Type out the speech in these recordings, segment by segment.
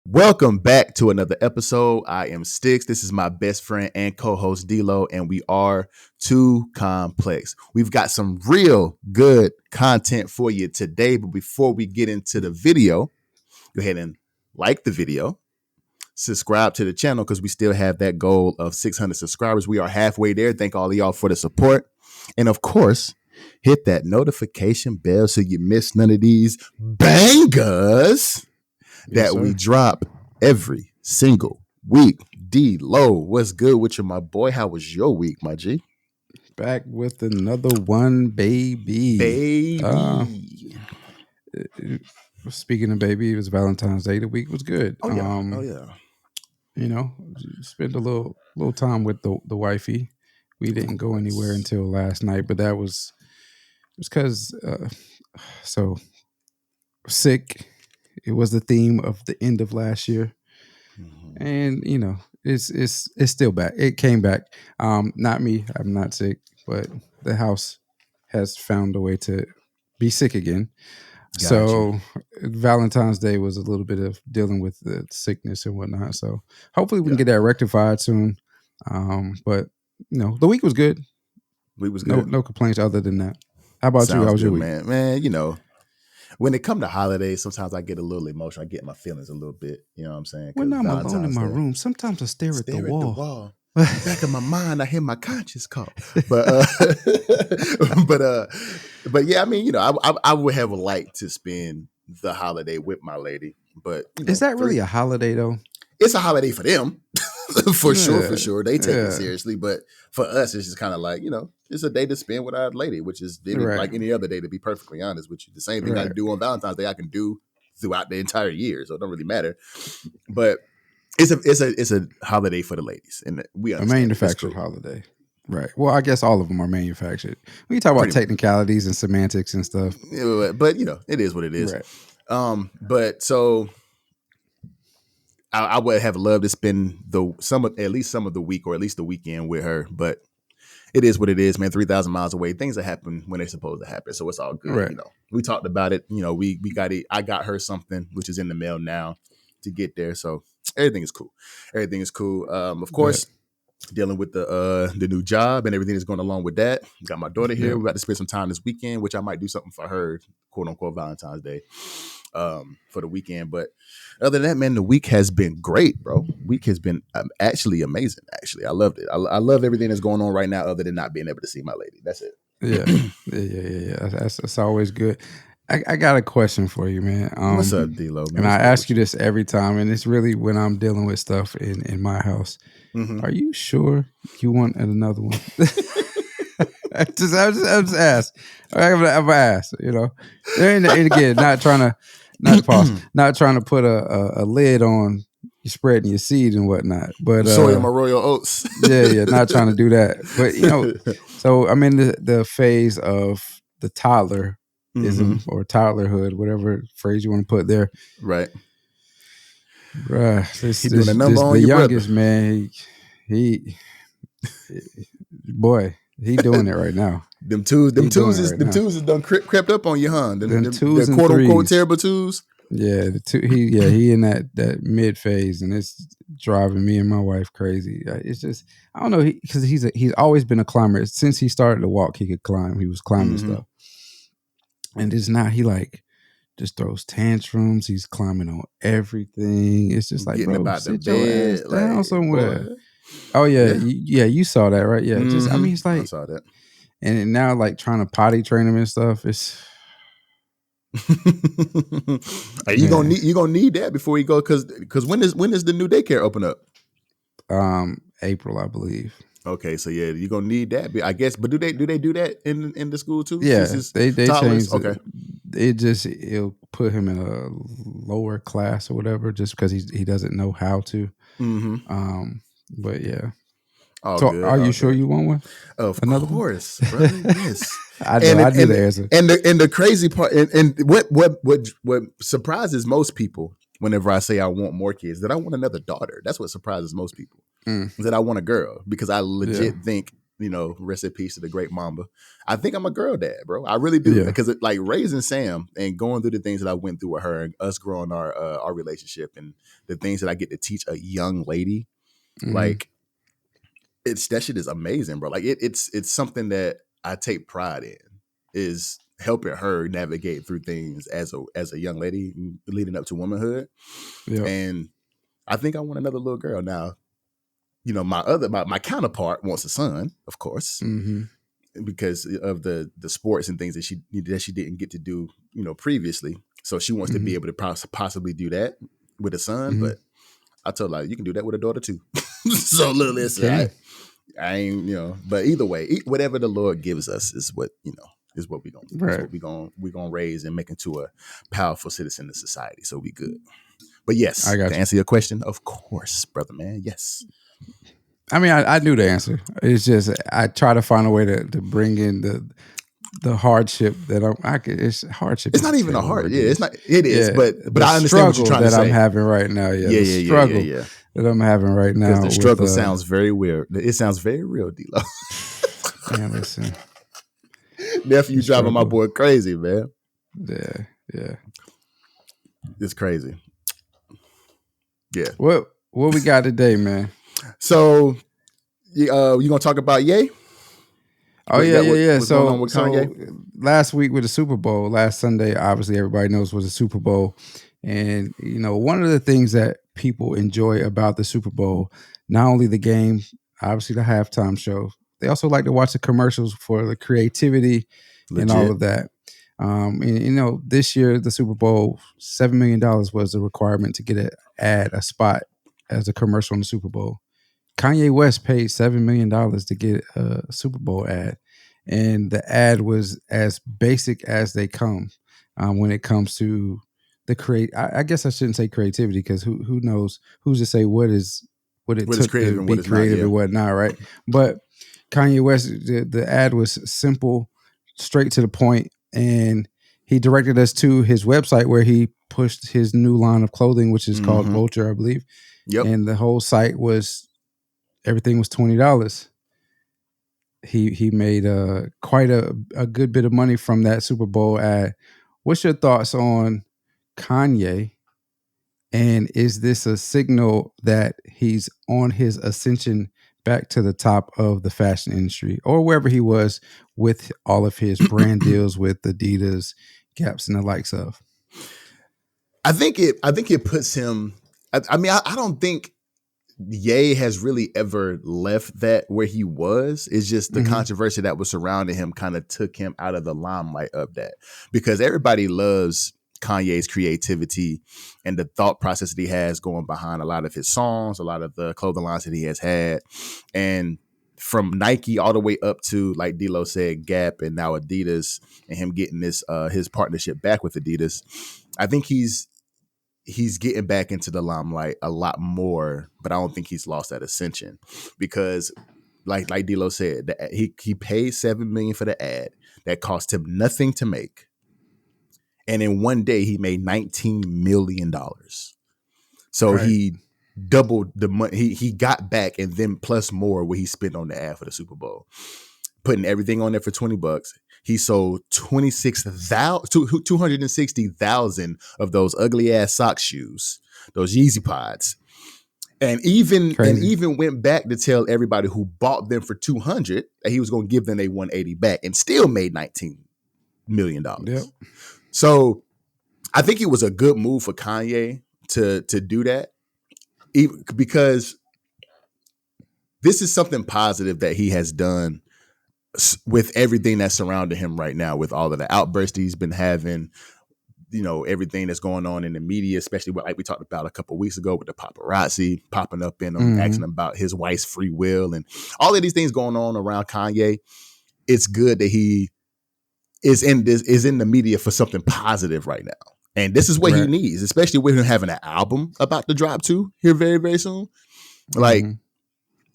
Welcome back to another episode. I am Sticks. This is my best friend and co-host D-Lo, and we are Too Complex. We've got some real good content for you today, but before we get into the video, go ahead and like the video, subscribe to the channel because we still have that goal of 600 subscribers. We are halfway there. Thank all of y'all for the support. And of course, hit that notification bell so you miss none of these bangers that we drop every single week. D-Lo, what's good with you, my boy? How was your week, my G? Back with another one, baby. Speaking of baby, it was Valentine's Day. The week was good. Oh yeah. You know, spent a little time with the wifey. We didn't go anywhere until last night, but that was because so sick. It was the theme of the end of last year, and you know it's still back. It came back. Not me. I'm not sick, but the house has found a way to be sick again. Gotcha. So Valentine's Day was a little bit of dealing with the sickness and whatnot. So hopefully we can get that rectified soon. But you know the week was good. Week was good. No complaints other than that. How about you? How was your week, man? You know. When it comes to holidays, sometimes I get a little emotional. I get my feelings a little bit. You know what I'm saying? When I'm alone in my room, sometimes I stare at the wall. Back in my mind, I hear my conscience call. But yeah, I mean, you know, I would have liked to spend the holiday with my lady. But you know, is that really a holiday though? It's a holiday for them. For sure. They take it seriously. But for us, it's just kind of like, you know, it's a day to spend with our lady, which is like any other day, to be perfectly honest with you. The same thing I do on Valentine's Day, I can do throughout the entire year. So it don't really matter. But it's a holiday for the ladies. And we understand. A manufactured holiday. Right. Well, I guess all of them are manufactured. We talk about technicalities and semantics and stuff. But, you know, it is what it is. Right. But so I would have loved to spend at least some of the week or at least the weekend with her, but it is what it is, man. 3,000 miles away, things that happen when they're supposed to happen, so it's all good. Right. You know, we talked about it. You know, we got it. I got her something which is in the mail now to get there, so everything is cool. Of course, dealing with the new job and everything that's going along with that. Got my daughter here. We're about to spend some time this weekend, which I might do something for her, quote unquote, Valentine's Day. For the weekend, but other than that, man, the week has been great, bro. Week has been actually amazing. Actually, I loved it. I love everything that's going on right now, other than not being able to see my lady. That's it. Yeah. That's always good. I got a question for you, man. What's up, D-Lo? Man? And I ask you this every time, and it's really when I'm dealing with stuff in my house. Mm-hmm. Are you sure you want another one? I just ask. I'm gonna ask. You know, and again, not trying to put a lid on you spreading your seed and whatnot. But soy my royal oats. yeah, not trying to do that. But you know, so I'm in the phase of the toddlerism or toddlerhood, whatever phrase you want to put there. Right. The youngest brother. Man, he boy. He doing it right now. Them twos is done crept up on you, huh? Them twos and quote unquote threes. Terrible twos. Yeah, he in that mid phase, and it's driving me and my wife crazy. It's just I don't know because he's always been a climber since he started to walk. He could climb. He was climbing stuff, and it's not. He like just throws tantrums. He's climbing on everything. It's just like, getting bro, about sit the your bed, ass down somewhere. Boy. Oh yeah. You saw that, right? Yeah, just I mean, it's like I saw that, and now like trying to potty train him and stuff. It's you gonna need that before you go because when does the new daycare open up? April, I believe. Okay, so yeah, you're gonna need that, I guess. But do they do that in the school too? Yeah, they changed. Okay, it'll put him in a lower class or whatever, just because he doesn't know how to. But yeah. Are you sure you want one? Of course, brother. Yes. I knew the answer. And the crazy part, and what surprises most people whenever I say I want more kids, that I want another daughter. That's what surprises most people. Is that I want a girl, because I legit think rest in peace to the great Mamba. I think I'm a girl dad, bro. I really do, because like raising Sam and going through the things that I went through with her and us growing our relationship and the things that I get to teach a young lady, like that shit is amazing, bro. Like it's something that I take pride in, is helping her navigate through things as a young lady leading up to womanhood. And I think I want another little girl now. My counterpart wants a son, of course, because of the sports and things that she didn't get to do, previously. So she wants to be able to possibly do that with a son. But I told her, you can do that with a daughter too. So listen, I ain't, but either way, whatever the Lord gives us is what we're gonna do. Right. We're gonna raise and make into a powerful citizen of society. So we good. But yes, to answer your question, of course, brother man. Yes. I mean, I knew the answer. It's just I try to find a way to bring in the hardship that it's hardship. It's not even a hard. Yeah, it's not. It is, but I understand what you're trying to say. I'm having right now. The struggle that I'm having right now. Because the struggle sounds very weird. It sounds very real, D-Lo. Man, listen. Nephew driving my boy crazy, man. Yeah. It's crazy. Yeah. What we got today, man? So, you gonna talk about Ye? Oh yeah. So last week with the Super Bowl, last Sunday, obviously everybody knows was the Super Bowl, and one of the things that people enjoy about the Super Bowl, not only the game, obviously the halftime show, they also like to watch the commercials for the creativity and all of that. And, this year the Super Bowl, $7 million was the requirement to get a spot as a commercial in the Super Bowl. Kanye West paid $7 million to get a Super Bowl ad, and the ad was as basic as they come when it comes to the I guess I shouldn't say creativity, because who knows, who's to say what it took to be creative and whatnot, right? But Kanye West, the ad was simple, straight to the point, and he directed us to his website where he pushed his new line of clothing, which is called Vulture, I believe. Yep. And the whole site was, everything was $20. He made quite a good bit of money from that Super Bowl ad. What's your thoughts on Kanye? And is this a signal that he's on his ascension back to the top of the fashion industry, or wherever he was with all of his brand deals with Adidas, Gaps, and the likes of? I think it puts him. I mean, I don't think Ye has really ever left that where he was. It's just the controversy that was surrounding him kind of took him out of the limelight of that, because everybody loves Kanye's creativity and the thought process that he has going behind a lot of his songs, a lot of the clothing lines that he has had. And from Nike all the way up to, like D-Lo said, Gap, and now Adidas, and him getting this his partnership back with Adidas, I think he's getting back into the limelight a lot more, but I don't think he's lost that ascension, because like D-Lo said, he paid $7 million for the ad that cost him nothing to make. And in one day he made $19 million. So he doubled the money he got back, and then plus more what he spent on the ad for the Super Bowl. Putting everything on there for $20. He sold 260,000 of those ugly ass sock shoes, those Yeezy Pods. And even went back to tell everybody who bought them for $200 that he was going to give them a $180 back, and still made $19 million. Yep. So I think it was a good move for Kanye to do that, because this is something positive that he has done with everything that's surrounding him right now, with all of the outbursts he's been having, everything that's going on in the media, especially like we talked about a couple of weeks ago with the paparazzi popping up in him, asking about his wife's free will and all of these things going on around Kanye. It's good that he is in the media for something positive right now. And this is what he needs, especially with him having an album about to drop too here very, very soon. Like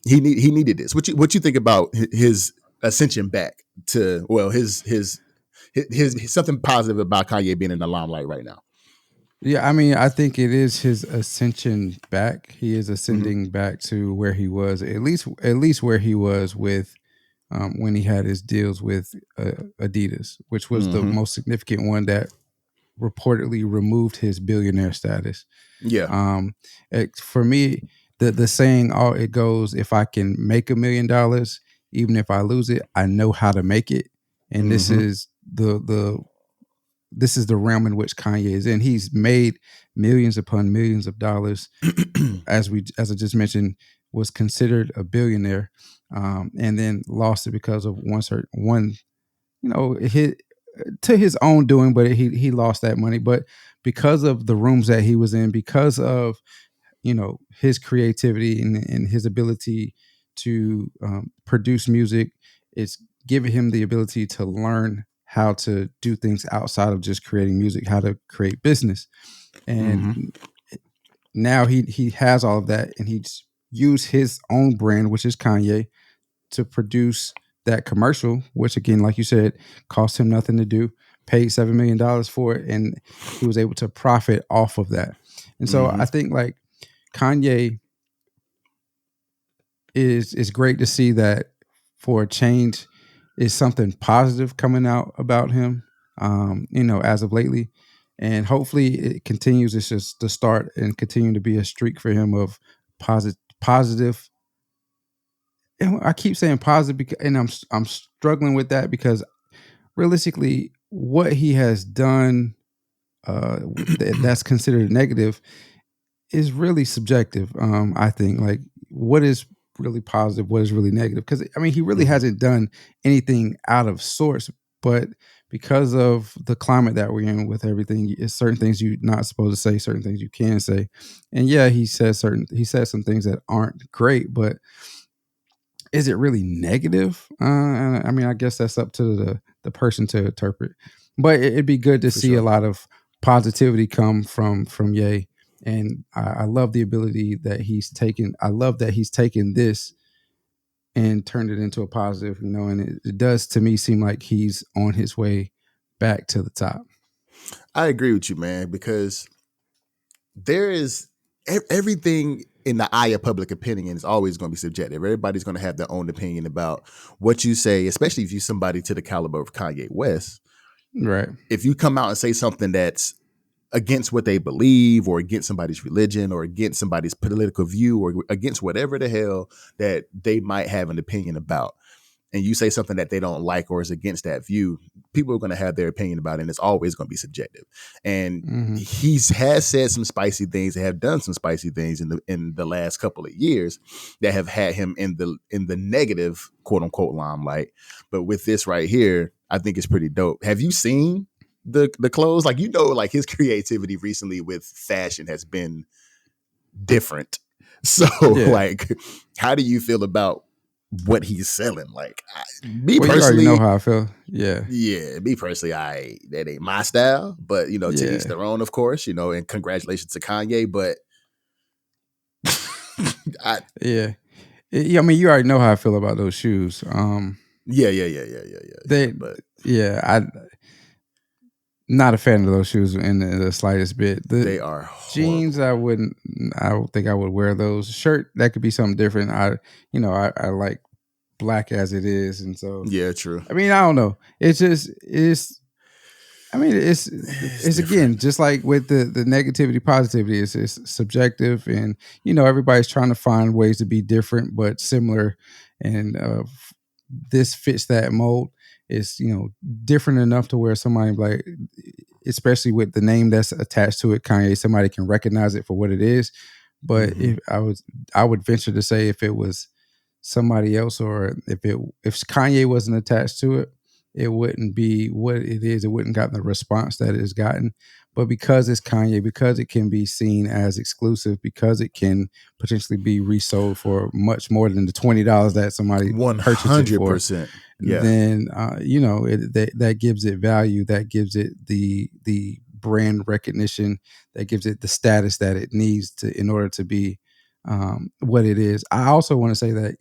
he needed this. What you think about his ascension back to, well, his something positive about Kanye being in the limelight right now? Yeah, I mean, I think it is his ascension back. He is ascending back to where he was, at least where he was with when he had his deals with Adidas, which was the most significant one that reportedly removed his billionaire status. Yeah. For me, the saying, "Oh, it goes, if I can make $1 million, even if I lose it, I know how to make it." And this is this is the realm in which Kanye is in. He's made millions upon millions of dollars. As I just mentioned, was considered a billionaire, and then lost it because of one, to his own doing, but he lost that money. But because of the rooms that he was in, because of his creativity and his ability to produce music, it's given him the ability to learn how to do things outside of just creating music, how to create business. And now he has all of that, and he's used his own brand, which is Kanye, to produce that commercial, which again, like you said, cost him nothing to do, paid $7 million for it, and he was able to profit off of that. And so I think like Kanye is great to see that for a change is something positive coming out about him, as of lately. And hopefully it continues. It's just the start and continue to be a streak for him of positive. And I keep saying positive because, and I'm struggling with that because realistically, what he has done that's considered negative is really subjective. I think like what is really positive, what is really negative? Because I mean, he really hasn't done anything out of sorts, but because of the climate that we're in with everything, it's certain things you're not supposed to say, certain things you can say, and yeah, he says some things that aren't great, but is it really negative? I mean, I guess that's up to the person to interpret. But it'd be good to see a lot of positivity come from Ye, and I love the ability that he's taken. I love that he's taken this and turned it into a positive. And it does to me seem like he's on his way back to the top. I agree with you, man, because there is everything in the eye of public opinion is always going to be subjective. Everybody's going to have their own opinion about what you say, especially if you're somebody to the caliber of Kanye West. Right. If you come out and say something that's against what they believe or against somebody's religion or against somebody's political view or against whatever the hell that they might have an opinion about, and you say something that they don't like or is against that view, people are going to have their opinion about it, and it's always going to be subjective. And he has said some spicy things and have done some spicy things in the last couple of years that have had him in the negative, quote unquote, limelight. But with this right here, I think it's pretty dope. Have you seen the clothes? Like, like his creativity recently with fashion has been different. So like, how do you feel about what he's selling? Like, me personally, you already know how I feel. Yeah, me personally, that ain't my style. But to each their own, of course. And congratulations to Kanye. But I mean, you already know how I feel about those shoes. I'm not a fan of those shoes in the slightest bit. They are horrible. Jeans. I don't think I would wear those. Shirt, that could be something different. I like black as it is, and so true. I mean, I don't know. It's again, just like with the negativity, positivity, it's subjective, and everybody's trying to find ways to be different but similar, and this fits that mold. It's different enough to where somebody like, especially with the name that's attached to it, Kanye, somebody can recognize it for what it is. But if I would venture to say if it was somebody else, or if Kanye wasn't attached to it, it wouldn't be what it is. It wouldn't gotten the response that it has gotten. But because it's Kanye, because it can be seen as exclusive, because it can potentially be resold for much more than the $20 that somebody purchased it for, then that gives it value, that gives it the brand recognition, that gives it the status that it needs to in order to be what it is. I also want to say that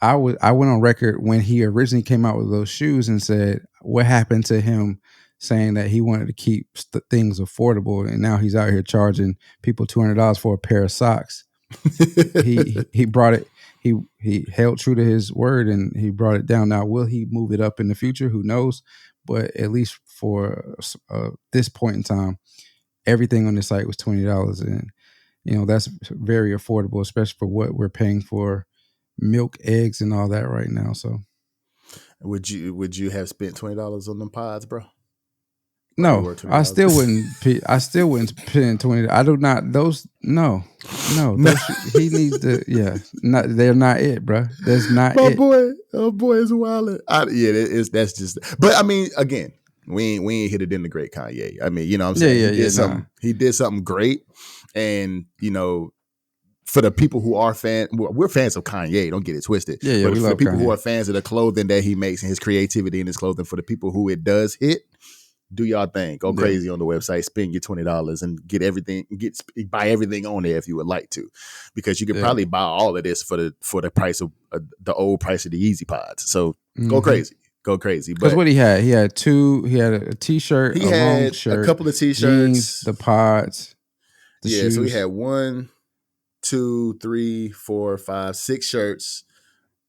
I went on record when he originally came out with those shoes and said what happened to him, saying that he wanted to keep things affordable, and now he's out here charging people $200 for a pair of socks. He brought he held true to his word and he brought it down. Now, will he move it up in the future? Who knows? But at least for this point in time, everything on the site was $20, and that's very affordable, especially for what we're paying for milk, eggs, and all that right now. So, would you have spent $20 on them pods, bro? Are they no, worth I $20? still wouldn't. I still wouldn't spend 20. I do not. Those no. Those, he needs to. Yeah, not. They're not it, bro. That's not My it. boy, oh boy, is wild. Yeah, that's just. But I mean, again, we ain't hit it in the great Kanye. I mean, you know what I'm saying? He did something great, and for the people who are we're fans of Kanye. Don't get it twisted. Yeah, but we for love the people Kanye. who are fans of the clothing that he makes and his creativity in his clothing, for the people who it does hit, do y'all thing. Go crazy on the website. Spend your $20 and get everything. Buy everything on there if you would like to, because you could probably buy all of this for the price of the old price of the Yeezy Pods. So go crazy. Because what he had a t-shirt, he a had long shirt, a couple of t-shirts, jeans, the pods, the shoes. So he had 1, 2, 3, 4, 5, 6 shirts.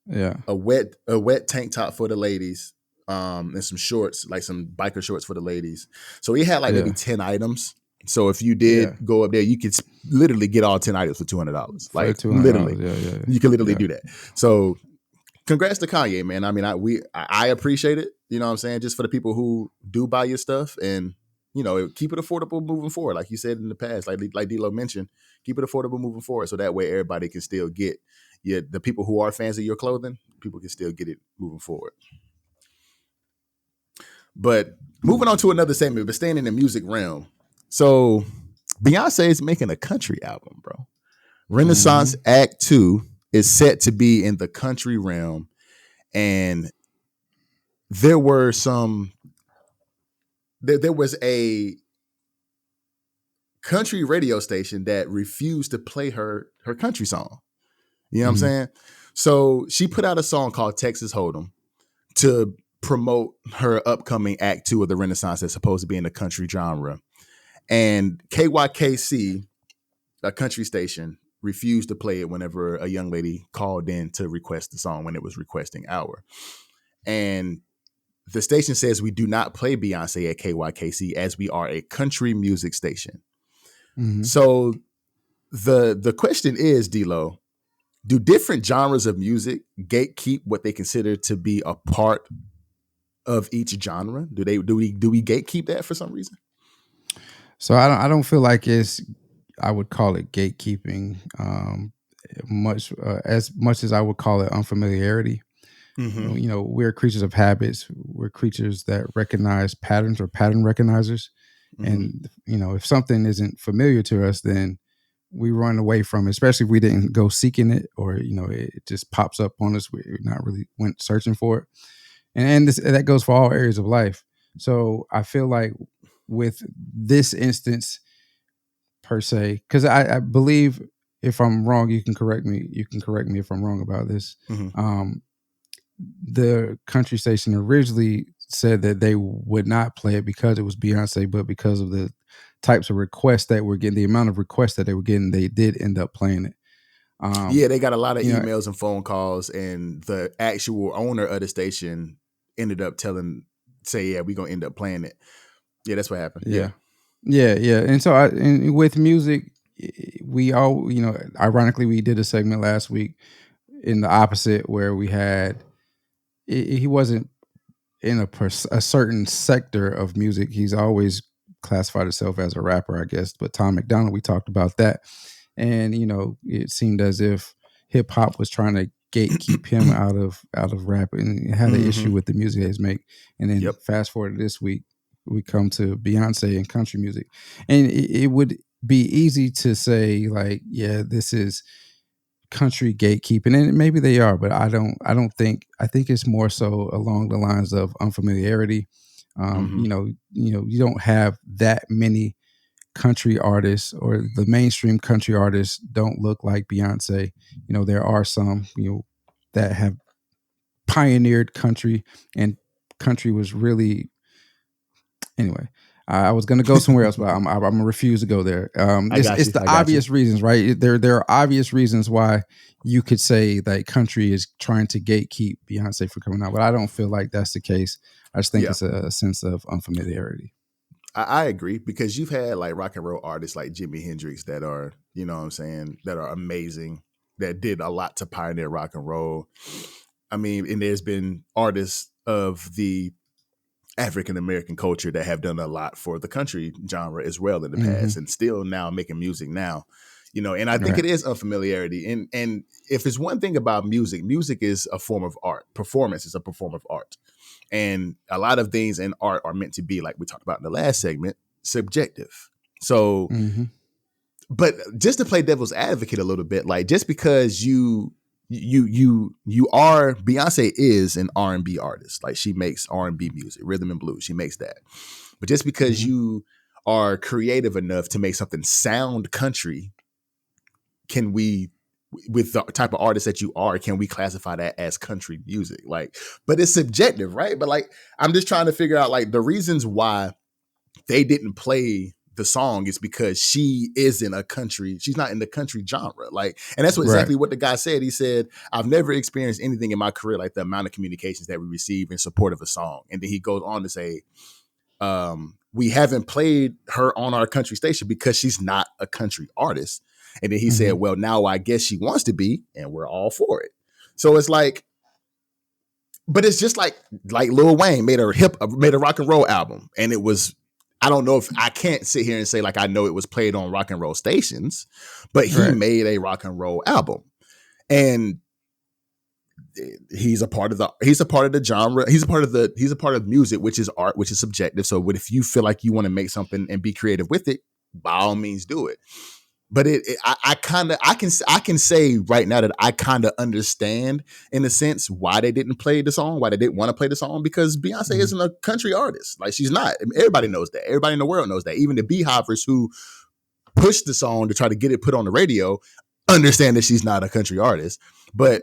Yeah, a wet tank top for the ladies, and some shorts, like some biker shorts for the ladies. So he had like maybe 10 items. So if you did go up there, you could literally get all 10 items for $200. Like $200, literally, you can literally do that. So congrats to Kanye, man. I mean, I appreciate it. You know what I'm saying? Just for the people who do buy your stuff, and keep it affordable moving forward. Like you said in the past, like D-Lo mentioned, keep it affordable moving forward, so that way everybody can still get. Yeah, the people who are fans of your clothing, people can still get it moving forward. But moving on to another segment, but staying in the music realm. So Beyonce is making a country album, bro. Renaissance Act 2 is set to be in the country realm. And there was a country radio station that refused to play her country song. You know what I'm saying? So she put out a song called Texas Hold'em to promote her upcoming Act 2 of the Renaissance that's supposed to be in the country genre. And KYKC, a country station, refused to play it whenever a young lady called in to request the song when it was requesting hour. And the station says we do not play Beyonce at KYKC as we are a country music station. So the question is, D-Lo, do different genres of music gatekeep what they consider to be a part of each genre? Do we gatekeep that for some reason? So I don't feel like I would call it gatekeeping as much as I would call it unfamiliarity. We're creatures of habits. We're creatures that recognize patterns, or pattern recognizers. And if something isn't familiar to us, then we run away from it, especially if we didn't go seeking it, or it just pops up on us. We're not really went searching for it, and that goes for all areas of life. So I feel like with this instance per se, because I believe, if I'm wrong, you can correct me. You can correct me if I'm wrong about this. The country station originally said that they would not play it because it was Beyonce, but because of the types of requests that we're getting, the amount of requests that they were getting, they did end up playing it. They got a lot of emails and phone calls, and the actual owner of the station ended up we're going to end up playing it. Yeah, that's what happened. Yeah. And so with music, we all, ironically, we did a segment last week in the opposite, where we had, he wasn't in a certain sector of music. He's always classified himself as a rapper, I guess. But Tom McDonald, we talked about that. And, it seemed as if hip hop was trying to gatekeep him out of rap, and had an issue with the music he's make. And then fast forward to this week, we come to Beyonce and country music. And it would be easy to say, like, yeah, this is country gatekeeping, and maybe they are, but I think it's more so along the lines of unfamiliarity. You don't have that many country artists, or the mainstream country artists don't look like Beyonce. There are some that have pioneered country, and country was really, anyway, I was going to go somewhere else, but I'm going to refuse to go there. It's the obvious reasons, right? There are obvious reasons why you could say that country is trying to gatekeep Beyonce from coming out, but I don't feel like that's the case. I just think it's a sense of unfamiliarity. I agree, because you've had like rock and roll artists like Jimi Hendrix that are, you know what I'm saying, that are amazing, that did a lot to pioneer rock and roll. I mean, and there's been artists of the African American culture that have done a lot for the country genre as well in the past, and still now making music now, you know. And I think it is unfamiliarity. And if it's one thing about music, music is a form of art. Performance is a form of art, and a lot of things in art are meant to be, like we talked about in the last segment, subjective. So, but just to play devil's advocate a little bit, like just because you are, Beyonce is an R&B artist. Like she makes R&B music, rhythm and blues. She makes that. But just because you are creative enough to make something sound country, can we, with the type of artist that you are, can we classify that as country music? Like, but it's subjective, right? But like, I'm just trying to figure out like the reasons why they didn't play the song is because she isn't a country. She's not in the country genre. Like, and that's exactly what the guy said. He said, I've never experienced anything in my career like the amount of communications that we receive in support of a song. And then he goes on to say, we haven't played her on our country station because she's not a country artist. And then he said, well, now I guess she wants to be, and we're all for it. So it's like, but it's just like Lil Wayne made a rock and roll album, and it was, I don't know if I can't sit here and say like I know it was played on rock and roll stations, but he made a rock and roll album, and he's a part of the genre. He's a part of music, which is art, which is subjective. So if you feel like you want to make something and be creative with it, by all means do it. But I can say right now that I kind of understand in a sense why they didn't play the song, why they didn't want to play the song, because Beyonce isn't a country artist. Like she's not. I mean, everybody knows that. Everybody in the world knows that. Even the Beehivers who pushed the song to try to get it put on the radio understand that she's not a country artist. But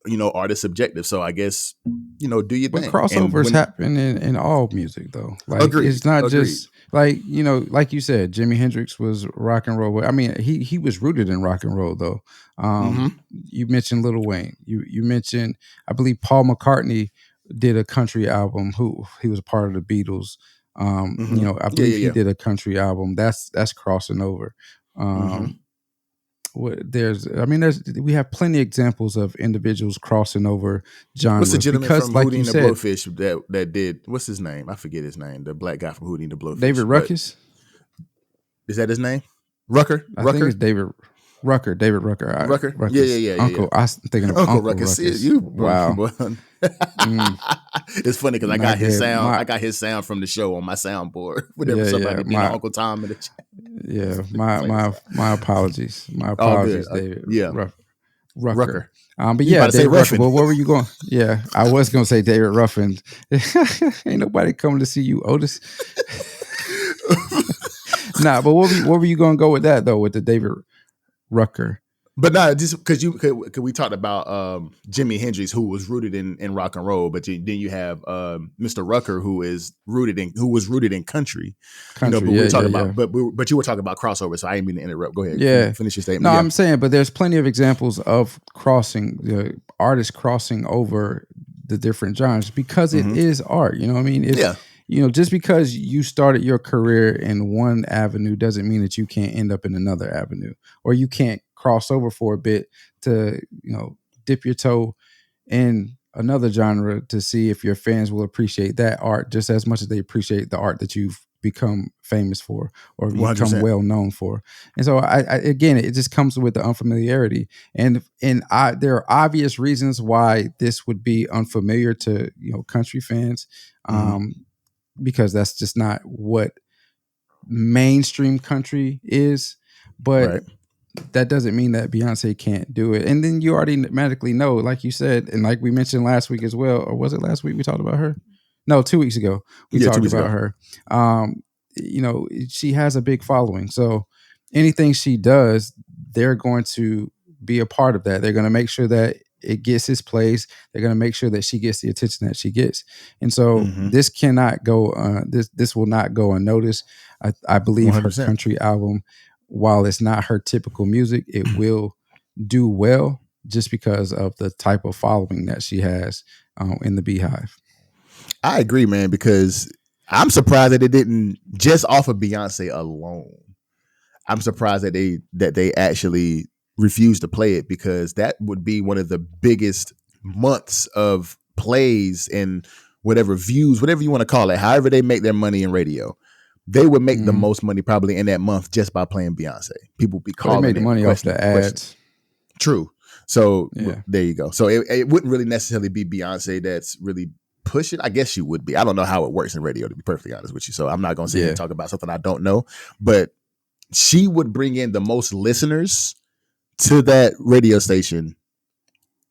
you know, art is subjective. So I guess, you know, do your thing. But crossovers happen in all music though. Like it's not just like, you know, like you said, Jimi Hendrix was rock and roll. I mean, he was rooted in rock and roll though. You mentioned Lil Wayne. You mentioned, I believe Paul McCartney did a country album. He was a part of the Beatles. You know, I believe he did a country album. That's crossing over. We have plenty of examples of individuals crossing over genres. What's the gentleman from Hootie and the Blowfish that did? What's his name? I forget his name. The black guy from Hootie and the Blowfish. David Ruckus. Is that his name? Rucker. I think it's David Rucker. David Rucker. Rucker. Ruckus. Yeah. Uncle. I was thinking of Uncle Ruckus. Wow. It's funny because I got his sound. I got his sound from the show on my soundboard. Whenever somebody did Uncle Tom in the chat. Yeah, my apologies. My apologies, David. Yeah, Rucker. But yeah, David Ruffin. Well, where were you going? Yeah, I was going to say David Ruffin. Ain't nobody coming to see you, Otis. Nah, but where were you going to go with that though? With the David Rucker. But no, just because we talked about Jimi Hendrix, who was rooted in rock and roll, but then you have Mr. Rucker, who was rooted in country. You know, but we were talking about, but you were talking about crossover, so I didn't mean to interrupt. Go ahead, finish your statement. No, I'm saying, but there's plenty of examples of artists crossing over the different genres because it is art. You know what I mean? You know, just because you started your career in one avenue doesn't mean that you can't end up in another avenue, or you can't cross over for a bit to, you know, dip your toe in another genre to see if your fans will appreciate that art just as much as they appreciate the art that you've become famous for or become 100%. Well known for. And so I again, it just comes with the unfamiliarity, and there are obvious reasons why this would be unfamiliar to, you know, country fans. Because that's just not what mainstream country is. But that doesn't mean that Beyonce can't do it. And then you already automatically know, like you said, and like we mentioned last week as well, or was it last week we talked about her? No, 2 weeks ago we talked about her. You know, she has a big following. So anything she does, they're going to be a part of that. They're going to make sure that it gets its plays. They're going to make sure that she gets the attention that she gets. And so Mm-hmm. this cannot go, this will not go unnoticed. I believe 100%. her country album, while it's not her typical music, it will do well just because of the type of following that she has in the Beehive. I agree, man, because I'm surprised that it didn't just off of Beyonce alone. I'm surprised that they actually refused to play it, because that would be one of the biggest months of plays and whatever views, whatever you want to call it, however they make their money in radio. They would make the most money probably in that month just by playing Beyonce. People would be calling. They made money off the ads. True. So there you go. So it wouldn't really necessarily be Beyonce that's really pushing. I guess she would be. I don't know how it works in radio, to be perfectly honest with you. So I'm not going to sit here and talk about something I don't know. But she would bring in the most listeners to that radio station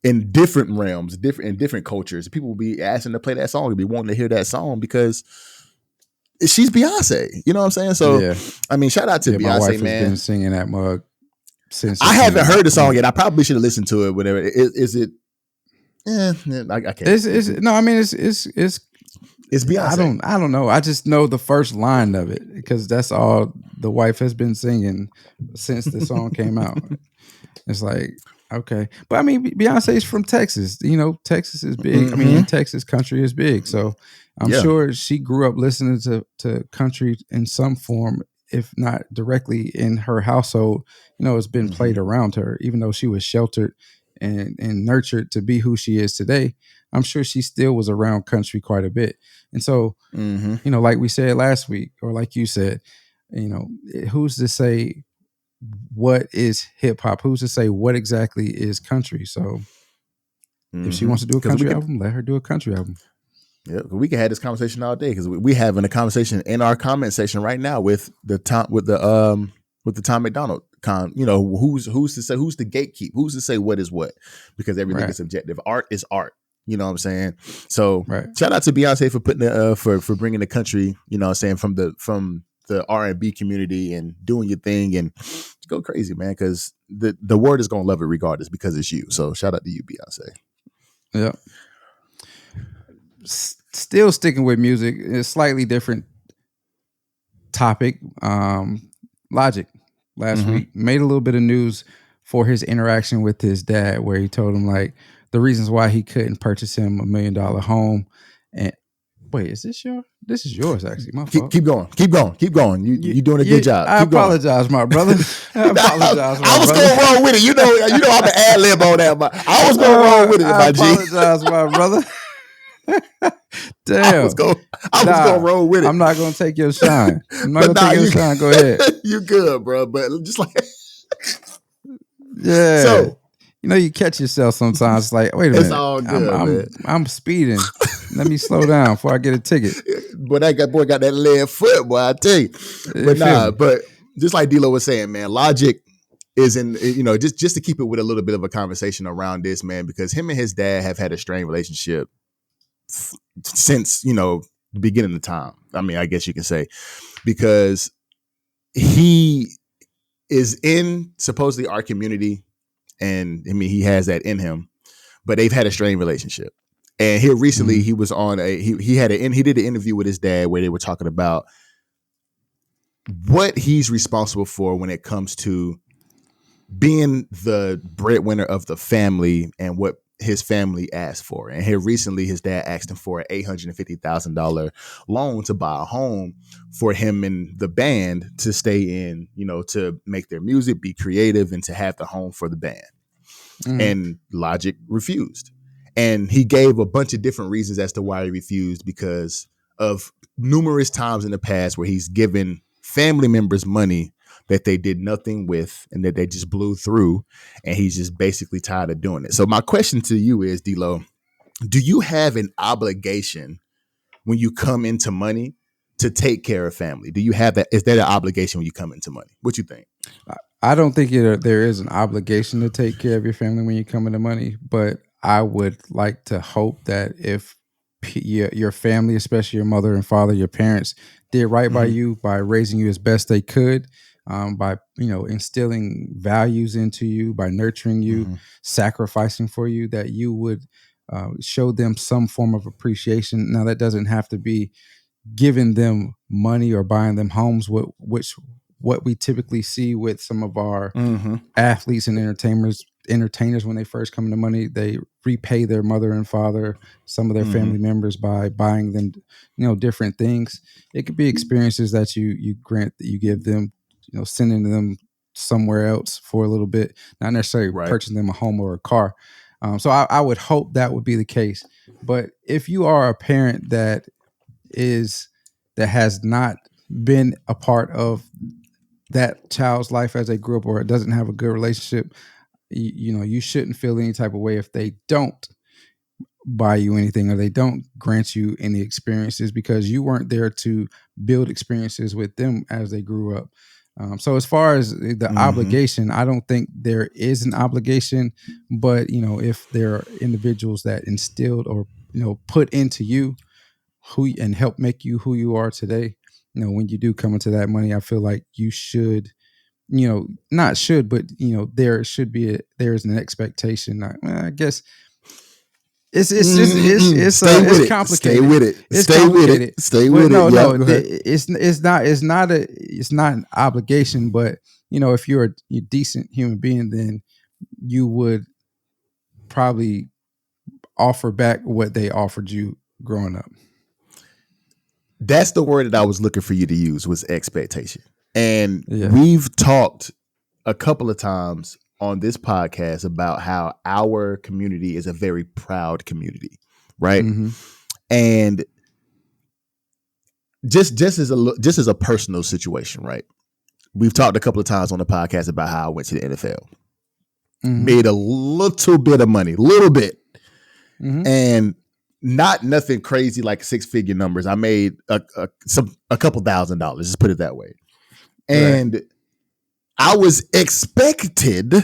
in different realms, in different cultures. People will be asking to play that song, to be wanting to hear that song because she's Beyonce. You know what I'm saying? So, I mean, shout out to Beyonce, my wife man. Has been singing that mug since. I haven't heard the song yet. I probably should have listened to it. Whatever. Is it? I can't. It's Beyonce. I don't know. I just know the first line of it because that's all the wife has been singing since the song came out. It's like, okay. But I mean, Beyonce's from Texas. You know, Texas is big. Mm-hmm. I mean, in Texas, country is big. So I'm sure she grew up listening to country in some form, if not directly in her household. You know, it's been played around her, even though she was sheltered and nurtured to be who she is today. I'm sure she still was around country quite a bit. And so, you know, like we said last week, or like you said, you know, who's to say what is hip hop? Who's to say what exactly is country? So if she wants to do a country album, let her do a country album. Yeah, we can have this conversation all day because we having a conversation in our comment section right now with the Tom McDonald. You know, who's to say, who's the gatekeep? Who's to say what is what? Because everything is subjective. Art is art. You know what I'm saying? So shout out to Beyonce for putting for bringing the country, you know what I'm saying, from the R&B community and doing your thing and go crazy, man, because the world is going to love it regardless because it's you. So shout out to you, Beyonce. Yeah. Still sticking with music, a slightly different topic. Logic last week made a little bit of news for his interaction with his dad, where he told him like the reasons why he couldn't purchase him $1 million home. And wait, is this yours? This is yours, actually. My fault. Keep going. You doing a good job. I apologize, my brother. I was going wrong with it. You know I'm an ad lib on that, but I was going wrong with it, my G. I apologize, my brother. Damn. I was going wrong with it. I'm not going to take your shine. Go ahead. You good, bro. But just like yeah. So you know, you catch yourself sometimes. It's like, wait a minute. It's all good, I'm speeding. Let me slow down before I get a ticket. Boy, that boy got that lead foot, boy, I tell you. But just like D-Lo was saying, man, Logic is in, you know, just to keep it with a little bit of a conversation around this, man, because him and his dad have had a strained relationship since, you know, the beginning of time. I mean, I guess you can say, because he is in supposedly our community, and I mean, he has that in him, but they've had a strained relationship. And here recently, he was on he did an interview with his dad where they were talking about what he's responsible for when it comes to being the breadwinner of the family and what his family asked for. And here recently, his dad asked him for an $850,000 loan to buy a home for him and the band to stay in, you know, to make their music, be creative, and to have the home for the band. And Logic refused. And he gave a bunch of different reasons as to why he refused, because of numerous times in the past where he's given family members money that they did nothing with and that they just blew through. And he's just basically tired of doing it. So my question to you is, D-Lo, do you have an obligation when you come into money to take care of family? Do you have that? Is that an obligation when you come into money? What you think? I don't think there is an obligation to take care of your family when you come into money, but I would like to hope that if your family, especially your mother and father, your parents, did right by you by raising you as best they could, by instilling values into you, by nurturing you, Mm-hmm. sacrificing for you, that you would show them some form of appreciation. Now, that doesn't have to be giving them money or buying them homes, what we typically see with some of our Mm-hmm. athletes and entertainers when they first come into money. They repay their mother and father, some of their Mm-hmm. family members, by buying them different things. It could be experiences that you grant, that you give them, sending them somewhere else for a little bit, not necessarily Right. purchasing them a home or a car. So I would hope that would be the case. But if you are a parent that has not been a part of that child's life as they grew up, or it doesn't have a good relationship, you shouldn't feel any type of way if they don't buy you anything or they don't grant you any experiences, because you weren't there to build experiences with them as they grew up. So as far as the obligation, I don't think there is an obligation, but if there are individuals that instilled or put into you and help make you who you are today, when you do come into that money, I feel like you should, not should, but there's an expectation. I guess it's complicated. Stay with it. It's Stay complicated. with it. Stay But with no, it. no, Go ahead. it's not an obligation. But if you're a decent human being, then you would probably offer back what they offered you growing up. That's the word that I was looking for you to use, was expectation. And Yeah. we've talked a couple of times on this podcast about how our community is a very proud community, right? Mm-hmm. And just as a personal situation, right? We've talked a couple of times on the podcast about how I went to the NFL, made a little bit of money, and not nothing crazy like 6-figure numbers. I made a couple $1,000. Just put it that way. And right. I was expected.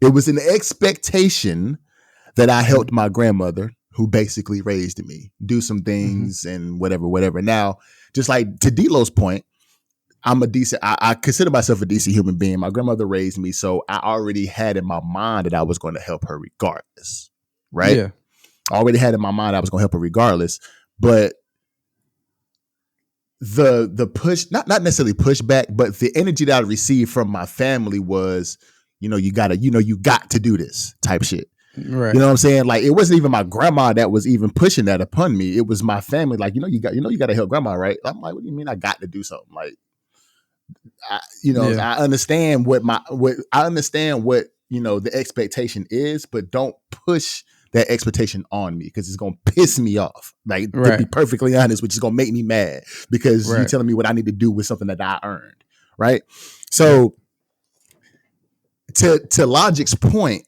It was an expectation that I helped my grandmother, who basically raised me, do some things and whatever. Now, just like to D-Lo's point, I consider myself a decent human being. My grandmother raised me, so I already had in my mind that I was going to help her regardless, right? Yeah. I already had in my mind I was going to help her regardless, but the push, not necessarily pushback, but the energy that I received from my family was, you got to do this type shit. Right. You know what I'm saying? Like, it wasn't even my grandma that was even pushing that upon me. It was my family. Like, you got to help grandma, right? I'm like, what do you mean I got to do something? Like, I understand what the expectation is, but don't push that expectation on me, because it's going to piss me off. Like, to be perfectly honest, which is going to make me mad, because you're telling me what I need to do with something that I earned. Right. So to Logic's point,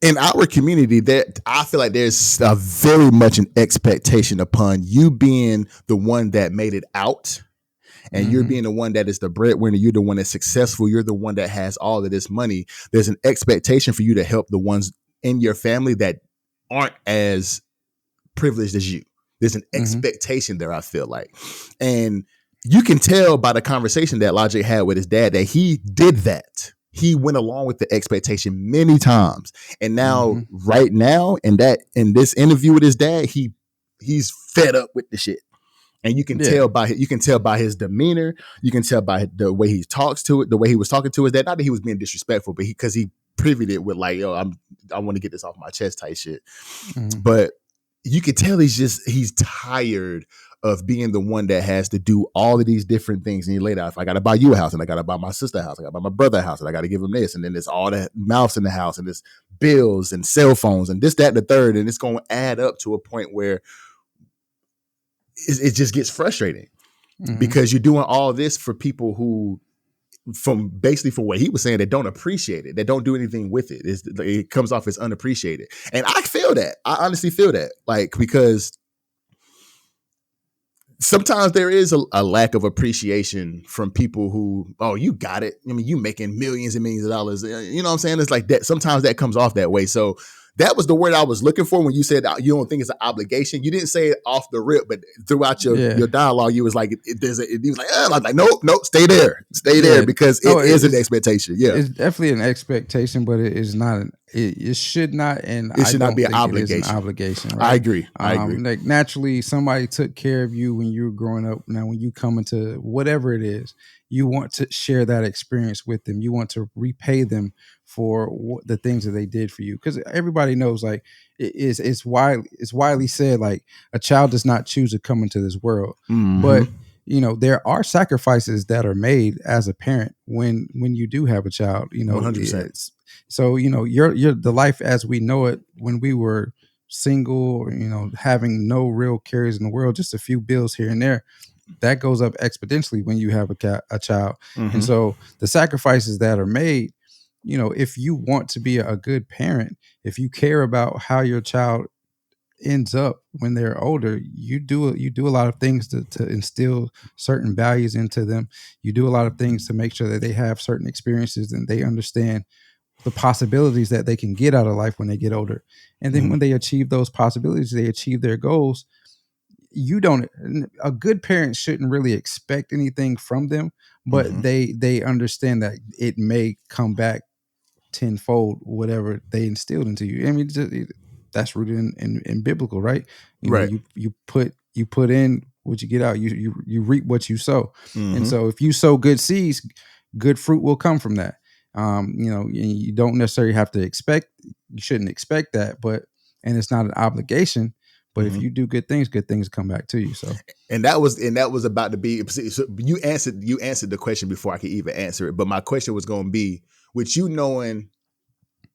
in our community, that I feel like there's a very much an expectation upon you being the one that made it out. And you're being the one that is the breadwinner. You're the one that's successful. You're the one that has all of this money. There's an expectation for you to help the ones in your family that aren't as privileged as you. There's an expectation there, I feel like. And you can tell by the conversation that Logic had with his dad that he did that. He went along with the expectation many times. And now, right now, in this interview with his dad, he's fed up with the shit. And you can tell by his demeanor, you can tell by the way he talks to it, the way he was talking to his dad. Not that he was being disrespectful, but because he previewed it with like, yo, I want to get this off my chest type shit. But you can tell he's tired of being the one that has to do all of these different things. And he laid out, if I got to buy you a house, and I got to buy my sister a house, I got to buy my brother a house, and I got to give him this, and then there's all the mouths in the house, and there's bills and cell phones and this, that, and the third, and it's going to add up to a point where it just gets frustrating, because you're doing all this for people who, from what he was saying, that don't appreciate it, that don't do anything with it. It comes off as unappreciated. And I feel that. I honestly feel that, like, because sometimes there is a lack of appreciation from people who, oh, you got it. I mean, you making millions and millions of dollars. You know what I'm saying? It's like that. Sometimes that comes off that way. So That was the word I was looking for when you said you don't think it's an obligation. You didn't say it off the rip, but throughout your dialogue, you was like, he was like, I was like, nope, stay there, because it is an expectation. Yeah, it's definitely an expectation, but it is not. It should not, and it should not be an obligation. It is an obligation. Right? I agree. Like naturally, somebody took care of you when you were growing up. Now, when you come into whatever it is, you want to share that experience with them. You want to repay them for the things that they did for you, because everybody knows, like, it's widely said, like, a child does not choose to come into this world, but there are sacrifices that are made as a parent when you do have a child. 100%. So you're the life as we know it when we were single, having no real cares in the world, just a few bills here and there. That goes up exponentially when you have a child. And so the sacrifices that are made, if you want to be a good parent, if you care about how your child ends up when they're older, you do a lot of things to instill certain values into them. You do a lot of things to make sure that they have certain experiences and they understand the possibilities that they can get out of life when they get older. And then when they achieve those possibilities, they achieve their goals. A good parent shouldn't really expect anything from them, but they understand that it may come back tenfold, whatever they instilled into you. I mean, that's rooted in biblical, right? You put in what you get out. You reap what you sow. And so if you sow good seeds, good fruit will come from that. You don't necessarily have to expect. You shouldn't expect that, and it's not an obligation. But if you do good things come back to you. So, and that was about to be. So you answered the question before I could even answer it. But my question was going to be, with you knowing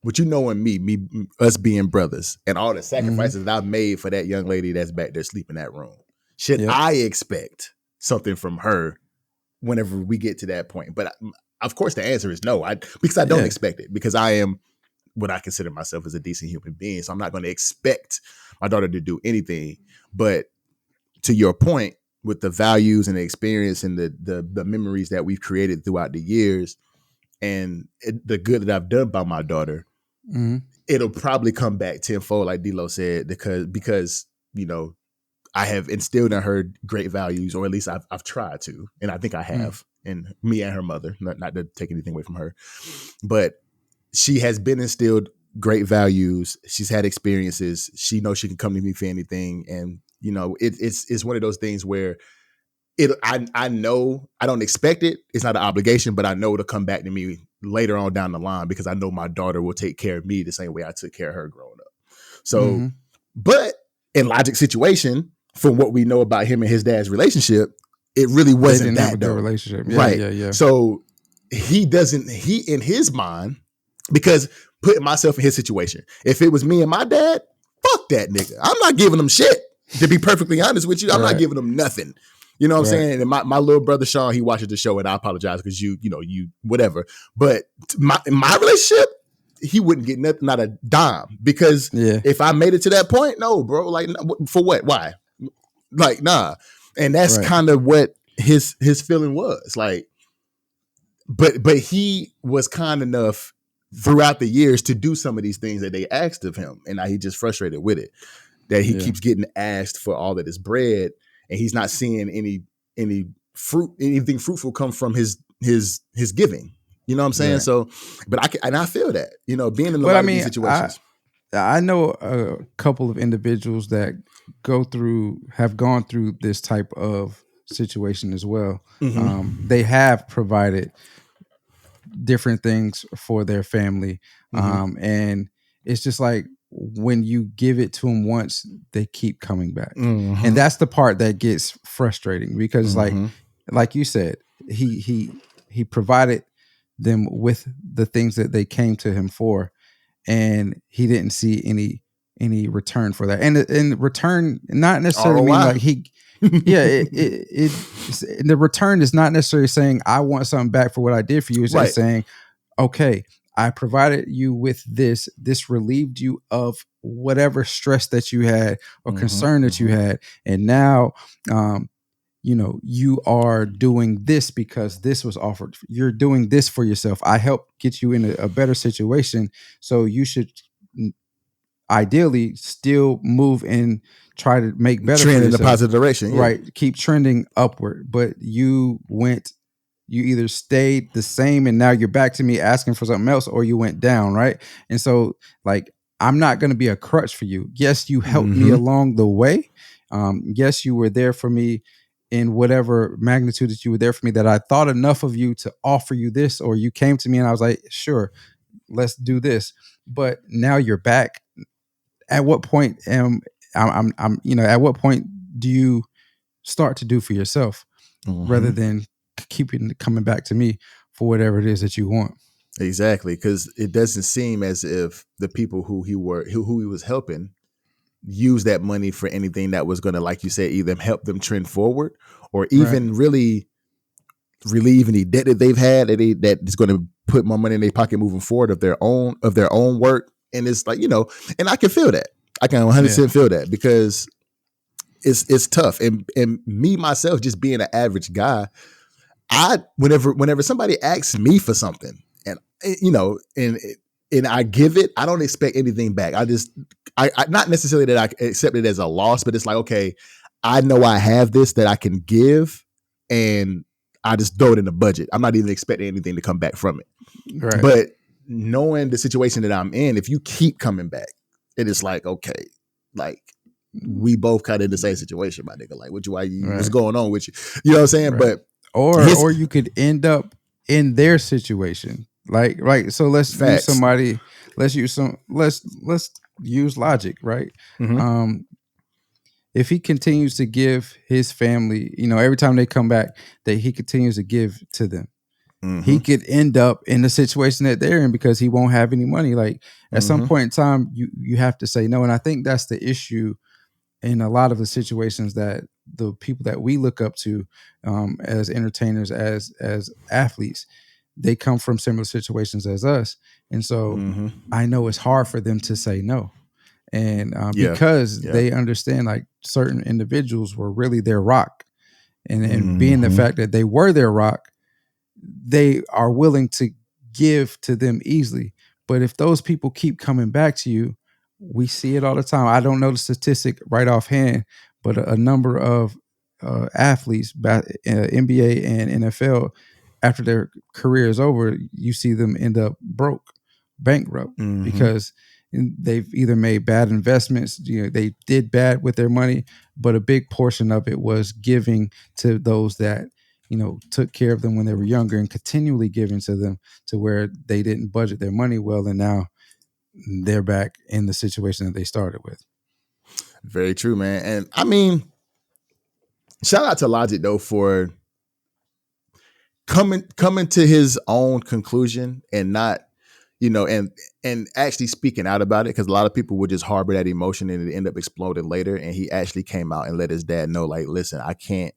me, us being brothers, and all the sacrifices that I've made for that young lady that's back there sleeping in that room, should I expect something from her whenever we get to that point? But of course, the answer is no. Because I don't expect it, because I am what I consider myself as a decent human being. So I'm not going to expect my daughter to do anything. But to your point, with the values and the experience and the memories that we've created throughout the years, and the good that I've done by my daughter, it'll probably come back tenfold, like D-Lo said, because I have instilled in her great values, or at least I've tried to, and I think I have, and me and her mother, not to take anything away from her, but she has been instilled great values. She's had experiences. She knows she can come to me for anything, and it's one of those things where I know I don't expect it. It's not an obligation, but I know it'll come back to me later on down the line, because I know my daughter will take care of me the same way I took care of her growing up. So, but in Logic's situation, from what we know about him and his dad's relationship, it really wasn't that good relationship. Right. Yeah. So he in his mind, because putting myself in his situation, if it was me and my dad, fuck that nigga. I'm not giving him shit. To be perfectly honest with you, I'm not giving him nothing. You know what I'm saying? And my little brother Sean, he watches the show, and I apologize because you whatever. But my relationship, he wouldn't get nothing, not a dime, because if I made it to that point, no, bro, like, for what? Why? Like, nah. And that's kind of what his feeling was like. But he was kind enough throughout the years to do some of these things that they asked of him, and now he just frustrated with it, that he keeps getting asked for all of this bread, and he's not seeing anything fruitful come from his giving. You know what I'm saying? Right. So, but I feel that, being in these situations. I know a couple of individuals that have gone through this type of situation as well. They have provided different things for their family. And it's just like, when you give it to them once, they keep coming back. And that's the part that gets frustrating, because like you said, he provided them with the things that they came to him for, and he didn't see any return for that. And in return, not necessarily mean like he the return is not necessarily saying I want something back for what I did for you. It's just saying, okay, I provided you with this relieved you of whatever stress that you had or concern that you had. And now, you are doing this because this was offered. You're doing this for yourself. I helped get you in a better situation. So you should ideally still move and try to make better trend for in the yourself. positive direction. Yeah. Right. Keep trending upward. But you either stayed the same and now you're back to me asking for something else, or you went down. Right. And so like, I'm not going to be a crutch for you. Yes, you helped me along the way. Yes, you were there for me in whatever magnitude that you were there for me, that I thought enough of you to offer you this, or you came to me and I was like, sure, let's do this. But now you're back. At what point at what point do you start to do for yourself rather than keeping coming back to me for whatever it is that you want? Exactly, because it doesn't seem as if the people who he was helping use that money for anything that was going to, like you said, either help them trend forward or even really relieve any debt that they've had that is going to put more money in their pocket moving forward of their own work. And it's like, and I can feel that. I can 100% feel that, because it's tough. And me myself, just being an average guy, whenever somebody asks me for something, and and I give it, I don't expect anything back. I not necessarily that I accept it as a loss, but it's like, okay, I know I have this that I can give, and I just throw it in the budget. I'm not even expecting anything to come back from it. Right. But knowing the situation that I'm in, if you keep coming back, it is like, okay, like we both kind of in the same situation, my nigga. Like, what's going on with you? You know what I'm saying? Right. But or you could end up in their situation. Like, right. So let's use somebody. Let's use logic, right? If he continues to give his family, every time they come back, that he continues to give to them, he could end up in the situation that they're in because he won't have any money. Like at some point in time, you have to say no. And I think that's the issue in a lot of the situations that the people that we look up to as entertainers, as athletes, they come from similar situations as us. And so I know it's hard for them to say no. And because they understand like certain individuals were really their rock. And being the fact that they were their rock, they are willing to give to them easily. But if those people keep coming back to you, we see it all the time. I don't know the statistic right offhand, but a number of athletes, NBA and NFL, after their career is over, you see them end up bankrupt, because they've either made bad investments, they did bad with their money, but a big portion of it was giving to those that took care of them when they were younger, and continually giving to them to where they didn't budget their money well, and now they're back in the situation that they started with. Very true, man. And I mean, shout out to Logic though for coming to his own conclusion and not, and actually speaking out about it, because a lot of people would just harbor that emotion and it end up exploding later. And he actually came out and let his dad know, like, listen, I can't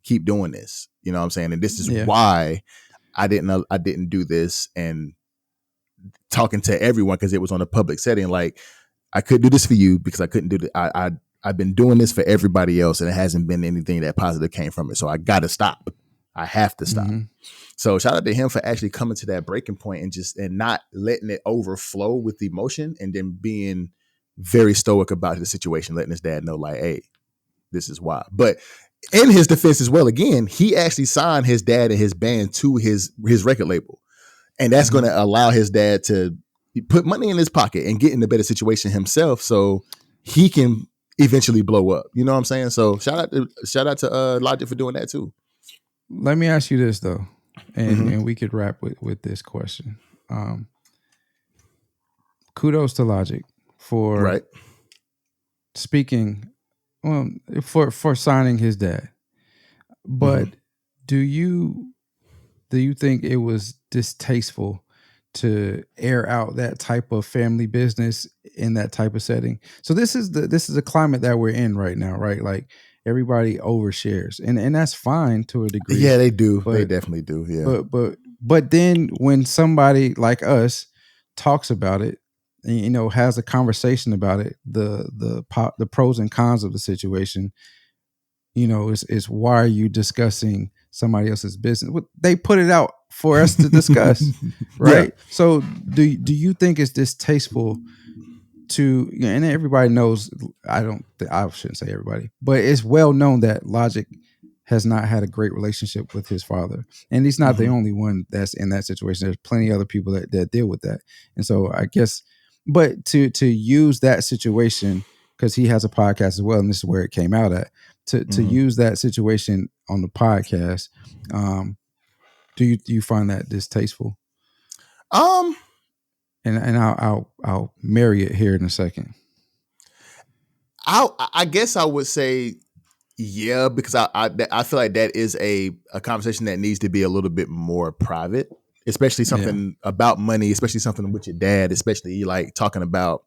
keep doing this. You know what I'm saying? And this is why I didn't do this, and talking to everyone, because it was on a public setting. Like, I couldn't do this for you because I couldn't do it. I've been doing this for everybody else, and it hasn't been anything that positive came from it. So I got to stop. I have to stop. So shout out to him for actually coming to that breaking point and not letting it overflow with emotion, and then being very stoic about the situation, letting his dad know, like, hey, this is why. But in his defense as well, again, he actually signed his dad and his band to his record label. And that's going to allow his dad to put money in his pocket and get in a better situation himself, so he can eventually blow up. You know what I'm saying? So shout out to Logic for doing that too. Let me ask you this though, and we could wrap with this question. Kudos to Logic for speaking, for signing his dad. But do you think it was distasteful to air out that type of family business in that type of setting? So this is the climate that we're in right now, right? Like everybody overshares, and that's fine to a degree. Yeah, they do. They definitely do. Yeah. But then when somebody like us talks about it, and, has a conversation about it, the pros and cons of the situation, is why are you discussing somebody else's business? They put it out for us to discuss, right? So do you think it's distasteful and everybody knows. I shouldn't say everybody, but it's well known that Logic has not had a great relationship with his father, and he's not the only one that's in that situation. There's plenty of other people that deal with that, and so I guess, but to use that situation, because he has a podcast as well, and this is where it came out at, to use that situation on the podcast. Do you find that distasteful? And I'll marry it here in a second. I guess I would say yeah, because I feel like that is a conversation that needs to be a little bit more private, especially something about money, especially something with your dad, especially like talking about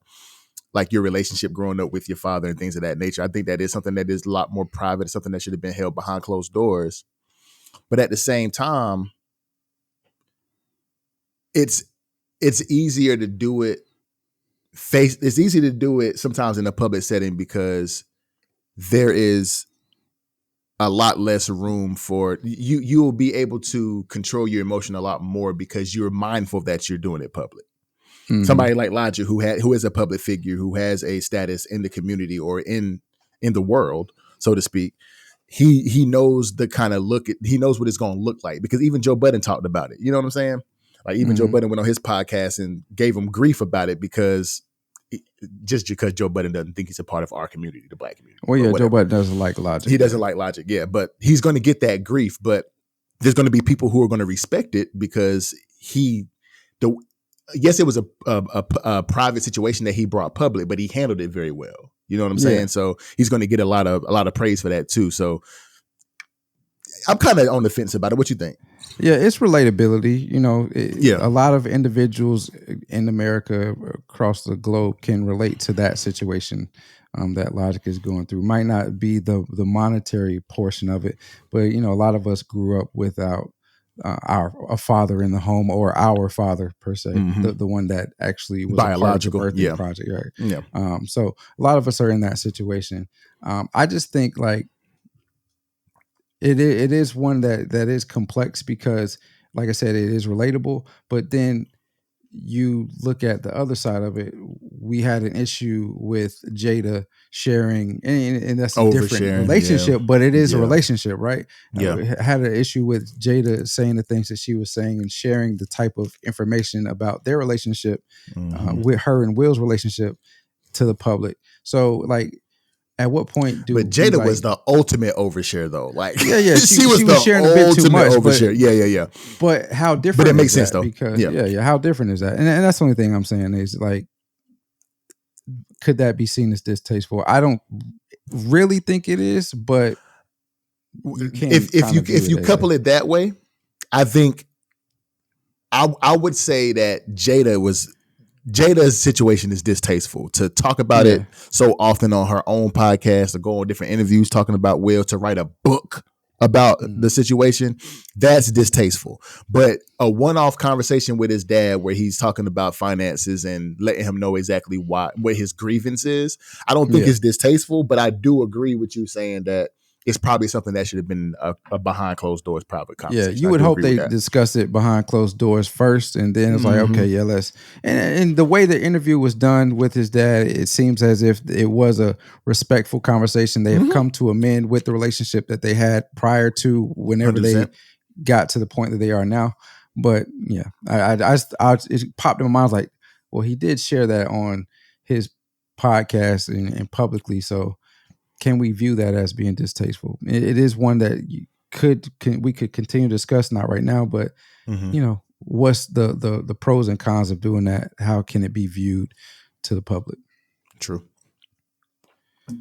like your relationship growing up with your father and things of that nature. I think that is something that is a lot more private, something that should have been held behind closed doors. But at the same time, it's easier to do it it's easy to do it sometimes in a public setting because there is a lot less room for you will be able to control your emotion a lot more because you're mindful that you're doing it public. Somebody like Logic who is a public figure, who has a status in the community or in the world, so to speak, he knows the kind of he knows what it's going to look like, because even Joe Budden talked about it. You know what I'm saying? Like even Joe Budden went on his podcast and gave him grief about it because Joe Budden doesn't think he's a part of our community, the Black community. Well, yeah, Joe Budden doesn't like Logic. He doesn't like Logic, yeah, but he's going to get that grief. But there's going to be people who are going to respect it because yes, it was a private situation that he brought public, but he handled it very well. You know what I'm saying? Yeah. So he's going to get a lot of praise for that too. So I'm kind of on the fence about it. What you think? Yeah, it's relatability. You know, a lot of individuals in America across the globe can relate to that situation that Logic is going through. Might not be the monetary portion of it, but you know, a lot of us grew up without a father in the home, or our father per se, the one that actually was biological, a part of the birthing project, right? Yeah. So a lot of us are in that situation. I just think like it is one that is complex because, like I said, it is relatable. But then you look at the other side of it. We had an issue with Jada sharing, and that's a different relationship, but it is a relationship, right? Yeah. We had an issue with Jada saying the things that she was saying and sharing the type of information about their relationship with her and Will's relationship to the public. So like, at what point But Jada was the ultimate overshare, though. Like, yeah, she was sharing a bit too much. Overshare. Yeah. But how different? But it makes sense, though. Because how different is that? And that's the only thing I'm saying is like, could that be seen as distasteful? I don't really think it is, but you can. If you couple it that way, I think I would say that Jada's situation is distasteful. To talk about it so often on her own podcast, to go on different interviews talking about Will, to write a book about the situation, that's distasteful. But a one-off conversation with his dad where he's talking about finances and letting him know exactly what his grievance is, I don't think it's distasteful, but I do agree with you saying that it's probably something that should have been a behind closed doors private conversation. Yeah, you would hope they discuss it behind closed doors first, and then it's like, okay, let's. And the way the interview was done with his dad, it seems as if it was a respectful conversation. They have come to amend with the relationship that they had prior to whenever 100%. They got to the point that they are now. But yeah, I it popped in my mind. I was like, well, he did share that on his podcast and publicly, so. Can we view that as being distasteful? It is one that we could continue to discuss, not right now, but you know, what's the pros and cons of doing that? How can it be viewed to the public? True.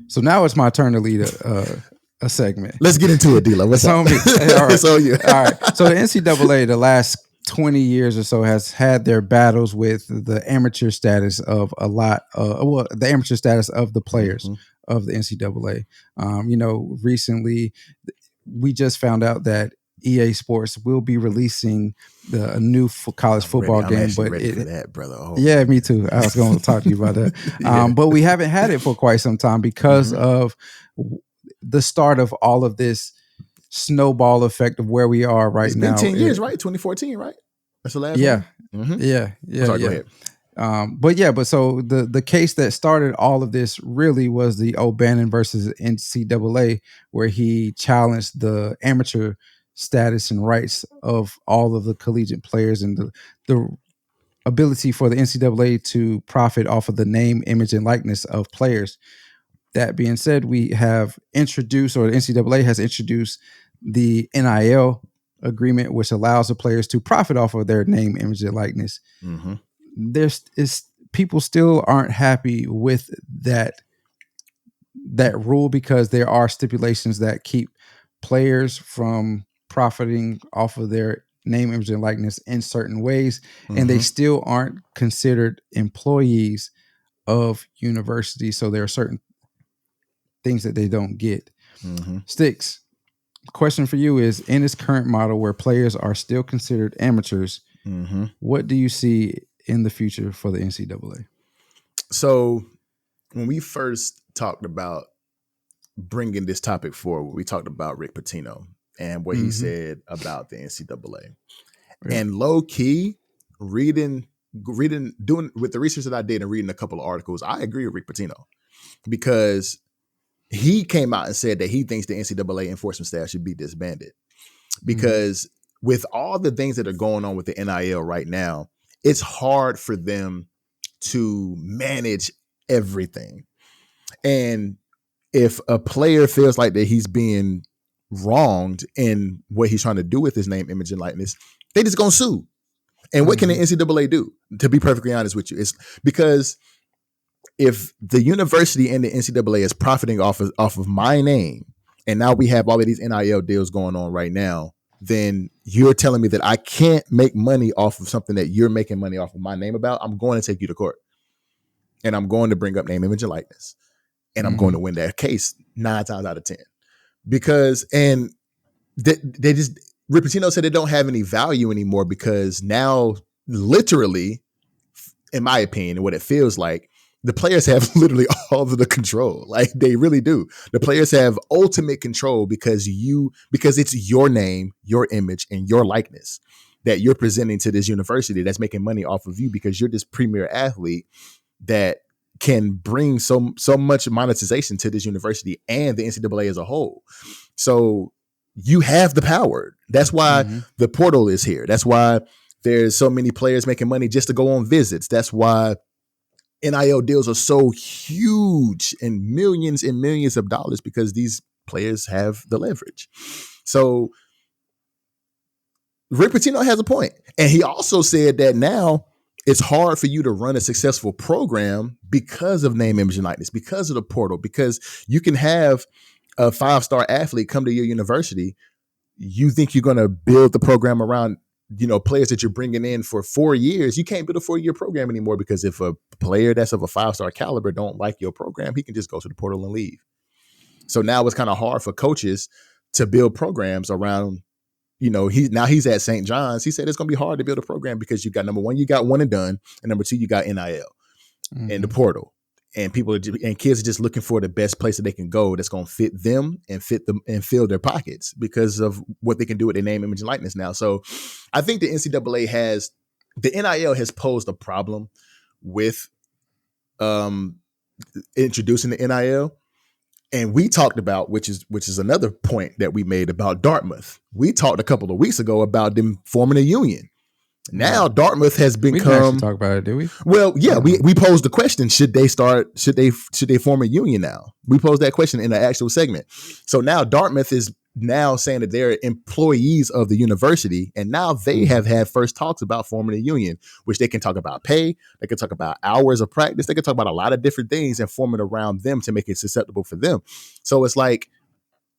So now it's my turn to lead a segment. Let's get into it, D-Lo. What's on me? All right. It's on you. All right. So the NCAA, the last 20 years or so, has had their battles with the amateur status of the amateur status of the players of the NCAA. You know, recently we just found out that EA Sports will be releasing a new college football game. I'm ready for that, brother. Yeah, me too. I was going to talk to you about that. But we haven't had it for quite some time because of the start of all of this snowball effect of where we are right now. It's been 10 years, right? 2014, right? That's the last one? Yeah. Sorry, go ahead. But so the case that started all of this really was the O'Bannon versus NCAA, where he challenged the amateur status and rights of all of the collegiate players and the ability for the NCAA to profit off of the name, image, and likeness of players. That being said, we have introduced, or the NCAA has introduced, the NIL agreement, which allows the players to profit off of their name, image, and likeness. Mm-hmm. There's is people still aren't happy with that rule because there are stipulations that keep players from profiting off of their name, image, and likeness in certain ways, and they still aren't considered employees of universities. So there are certain things that they don't get. Sticks. Question for you is: in this current model where players are still considered amateurs, what do you see in the future for the NCAA? So when we first talked about bringing this topic forward, we talked about Rick Pitino and what he said about the NCAA. Yeah. And low key, doing with the research that I did and reading a couple of articles, I agree with Rick Pitino because he came out and said that he thinks the NCAA enforcement staff should be disbanded because with all the things that are going on with the NIL right now, it's hard for them to manage everything. And if a player feels like that he's being wronged in what he's trying to do with his name, image, and likeness, they just gonna sue. And what can the NCAA do? To be perfectly honest with you, it's because if the university and the NCAA is profiting off of my name, and now we have all of these NIL deals going on right now, then you're telling me that I can't make money off of something that you're making money off of my name about. I'm going to take you to court, and I'm going to bring up name, image, and likeness, and I'm going to win that case 9 times out of 10 because they just Rick Pitino said they don't have any value anymore because now, literally, in my opinion, what it feels like, the players have literally all of the control. Like they really do. The players have ultimate control because it's your name, your image, and your likeness that you're presenting to this university that's making money off of you because you're this premier athlete that can bring so much monetization to this university and the NCAA as a whole. So you have the power. That's why the portal is here. That's why there's so many players making money just to go on visits. That's why NIL deals are so huge and millions of dollars because these players have the leverage. So Rick Pitino has a point. And he also said that now it's hard for you to run a successful program because of name, image, and likeness, because of the portal, because you can have a 5-star athlete come to your university. You think you're going to build the program around players that you're bringing in for 4 years. You can't build a 4-year program anymore because if a player that's of a 5-star caliber don't like your program, he can just go to the portal and leave. So now it's kind of hard for coaches to build programs around, he's at St. John's. He said it's going to be hard to build a program because you got, number one, you got one and done. And number two, you got NIL and the portal. And kids are just looking for the best place that they can go that's going to fit them and fill their pockets because of what they can do with their name, image, and likeness now. So I think the NCAA the NIL has posed a problem with introducing the NIL. And we talked about, which is another point that we made about Dartmouth. We talked a couple of weeks ago about them forming a union. Now Dartmouth has become. We didn't actually talk about it, did we? Well, yeah, we posed the question: should they form a union now? We posed that question in the actual segment. So now Dartmouth is now saying that they're employees of the university, and now they have had first talks about forming a union, which they can talk about pay, they can talk about hours of practice, they can talk about a lot of different things and form it around them to make it susceptible for them. So it's like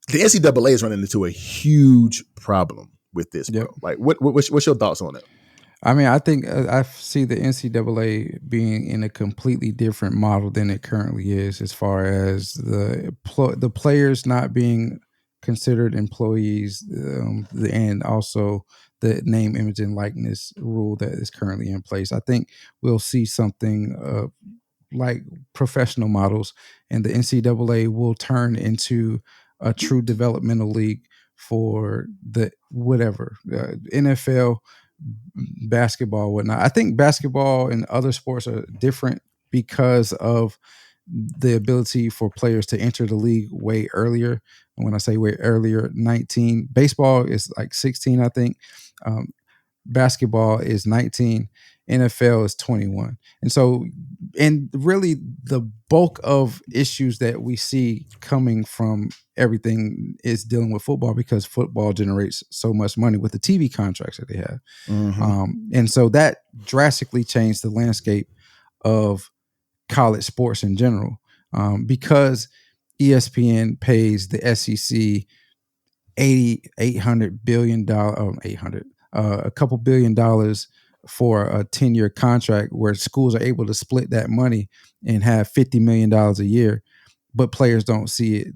the NCAA is running into a huge problem with this, bro. Yep. Like, what's your thoughts on it? I mean, I think I see the NCAA being in a completely different model than it currently is, as far as the players not being considered employees, and also the name, image, and likeness rule that is currently in place. I think we'll see something like professional models, and the NCAA will turn into a true developmental league for the NFL. basketball, whatnot. I think basketball and other sports are different because of the ability for players to enter the league way earlier. And when I say way earlier, 19. Baseball is like 16, I think. Um, Basketball is 19. NFL is 21. And so, and really the bulk of issues that we see coming from everything is dealing with football, because football generates so much money with the TV contracts that they have. And so that drastically changed the landscape of college sports in general, because ESPN pays the SEC $800 billion, a couple $1 billion for a 10-year contract, where schools are able to split that money and have $50 million a year, but players don't see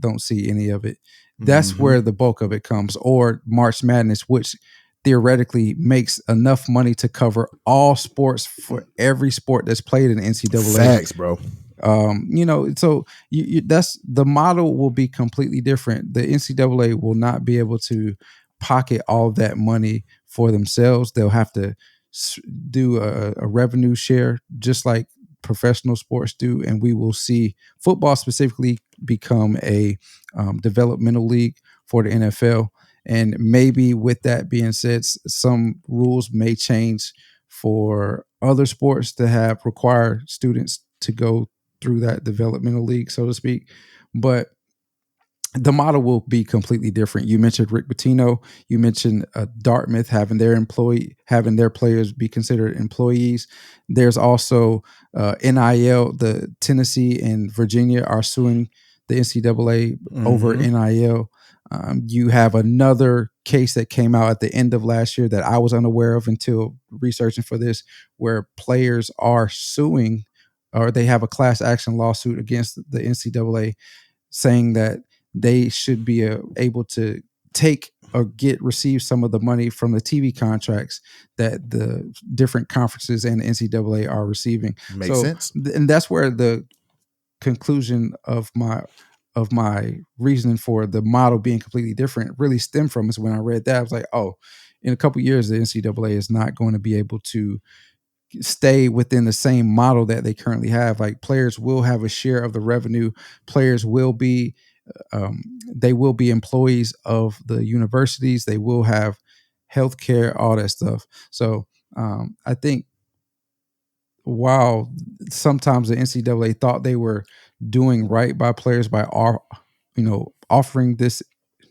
any of it. That's where the bulk of it comes. Or March Madness, which theoretically makes enough money to cover all sports for every sport that's played in the NCAA. Facts, bro. So that's the model will be completely different. The NCAA will not be able to pocket all of that money for themselves. They'll have to do a revenue share, just like professional sports do, and we will see football specifically become a developmental league for the NFL. And maybe with that being said, some rules may change for other sports to have require students to go through that developmental league, so to speak. But the model will be completely different. You mentioned Rick Pitino. You mentioned Dartmouth having their players be considered employees. There's also NIL. The Tennessee and Virginia are suing the NCAA over NIL. You have another case that came out at the end of last year that I was unaware of until researching for this, where players are suing, or they have a class action lawsuit against the NCAA, saying that they should be able to take or receive some of the money from the TV contracts that the different conferences and the NCAA are receiving. Makes sense. And that's where the conclusion of my reasoning for the model being completely different really stemmed from, is when I read that, I was like, oh, in a couple of years, the NCAA is not going to be able to stay within the same model that they currently have. Like, players will have a share of the revenue. Players will be they will be employees of the universities. They will have healthcare, all that stuff. So I think while sometimes the NCAA thought they were doing right by players by offering this,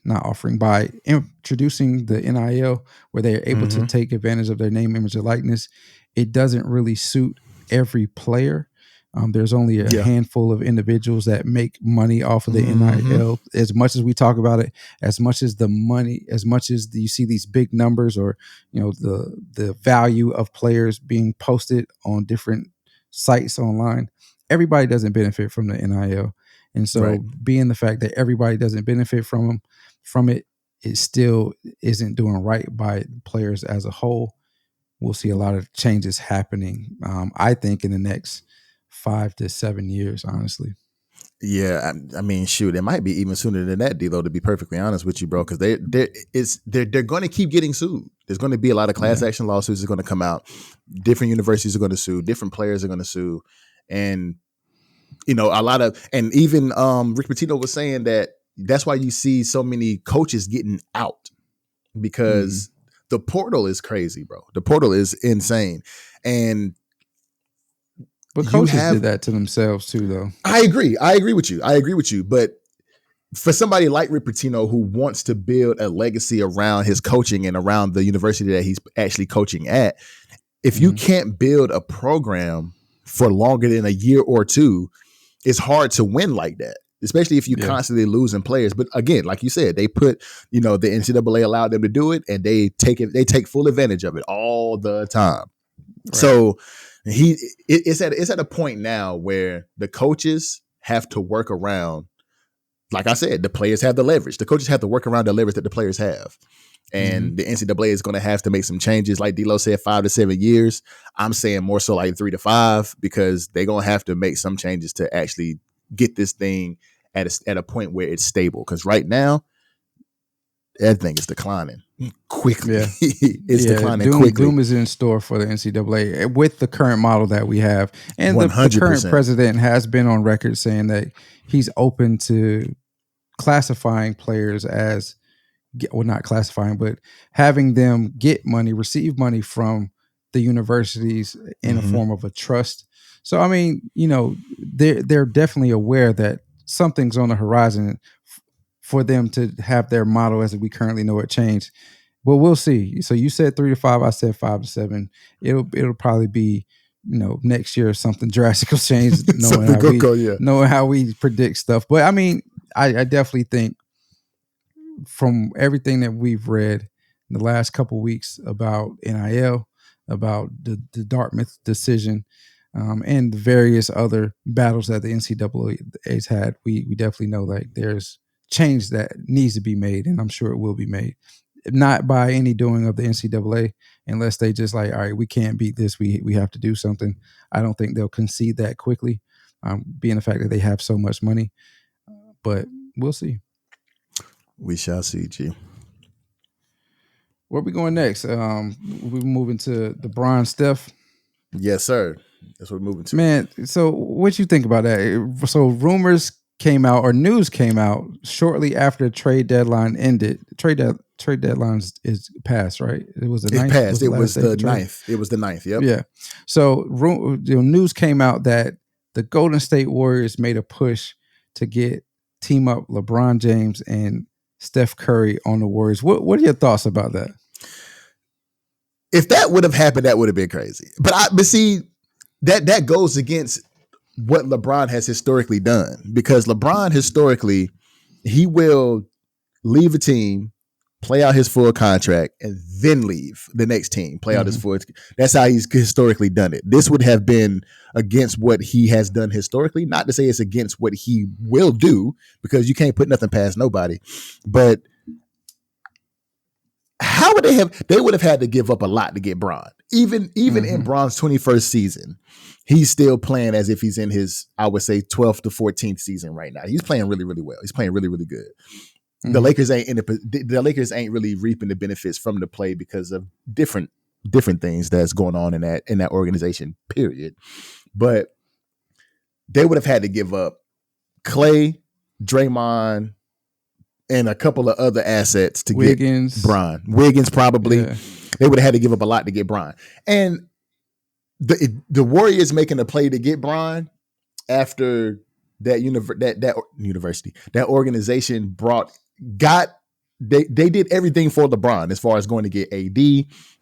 not offering, by introducing the NIL, where they are able to take advantage of their name, image, and likeness, it doesn't really suit every player. There's only a handful of individuals that make money off of the NIL. As much as we talk about it, as much as the money, as much as you see these big numbers, or the value of players being posted on different sites online, everybody doesn't benefit from the NIL. And so, being the fact that everybody doesn't benefit from it, it still isn't doing right by players as a whole. We'll see a lot of changes happening, I think, in the next 5 to 7 years, honestly. Yeah, I mean, shoot, it might be even sooner than that, D-Lo, to be perfectly honest with you, bro, because they're going to keep getting sued. There's going to be a lot of class action lawsuits that are going to come out. Different universities are going to sue. Different players are going to sue. And, a lot of, and even Rick Pitino was saying that that's why you see so many coaches getting out, because the portal is crazy, bro. The portal is insane. And but coaches did that to themselves too, though. I agree with you. But for somebody like Rick Pitino, who wants to build a legacy around his coaching and around the university that he's actually coaching at, if you can't build a program for longer than a year or two, it's hard to win like that, especially if you constantly losing players. But again, like you said, they put, the NCAA allowed them to do it, and they take full advantage of it all the time. Right. So it's at a point now where the coaches have to work around, like I said, the players have the leverage. The coaches have to work around the leverage that the players have. And the NCAA is going to have to make some changes. Like D-Lo said, 5 to 7 years. I'm saying more so like 3 to 5, because they're going to have to make some changes to actually get this thing at a point where it's stable. Because right now, that thing is declining quickly. Yeah. It's declining quickly. Doom is in store for the NCAA with the current model that we have. And the 100%. current president has been on record saying that he's open to classifying players as, well, not classifying, but having them get money, receive money from the universities in a form of a trust. So, I mean, you know, they're definitely aware that something's on the horizon for them to have their model as we currently know it change. Well, we'll see. So you said 3 to 5, I said 5 to 7. It'll probably be, you know, next year something drastic will change, knowing how we predict stuff. But I mean, I definitely think from everything that we've read in the last couple of weeks about NIL, about the Dartmouth decision, and the various other battles that the NCAA's had, we definitely know like there's change that needs to be made, and I'm sure it will be made. Not by any doing of the NCAA, unless they just like, all right, we can't beat this. We have to do something. I don't think they'll concede that quickly, being the fact that they have so much money. But we'll see. We shall see, G. Where we going next? We're moving to the Bron Steph. Yes, sir. That's what we're moving to. Man, so what you think about that? So rumors came out, or news came out shortly after the trade deadline ended. Trade deadline is passed, right? It was the 9th. It passed. It was the 9th. It was the 9th. Yep. Yeah. So news came out that the Golden State Warriors made a push to team up LeBron James and Steph Curry on the Warriors. What are your thoughts about that? If that would have happened, that would have been crazy. But see, that goes against what LeBron has historically done, because LeBron historically, he will leave a team, play out his full contract, and then leave the next team, play out his full. That's how he's historically done it. This would have been against what he has done historically. Not to say it's against what he will do, because you can't put nothing past nobody. But how would they would have had to give up a lot to get Bron. Even in Bron's 21st season, he's still playing as if he's in his, I would say, 12th to 14th season right now. He's playing really, really well. He's playing really, really good. The Lakers ain't really reaping the benefits from the play because of different things that's going on in that organization, period. But they would have had to give up Clay, Draymond, and a couple of other assets to get Bron. Wiggins, probably. Yeah. They would have had to give up a lot to get Bron. And the Warriors making a play to get Bron after that organization they did everything for LeBron as far as going to get AD,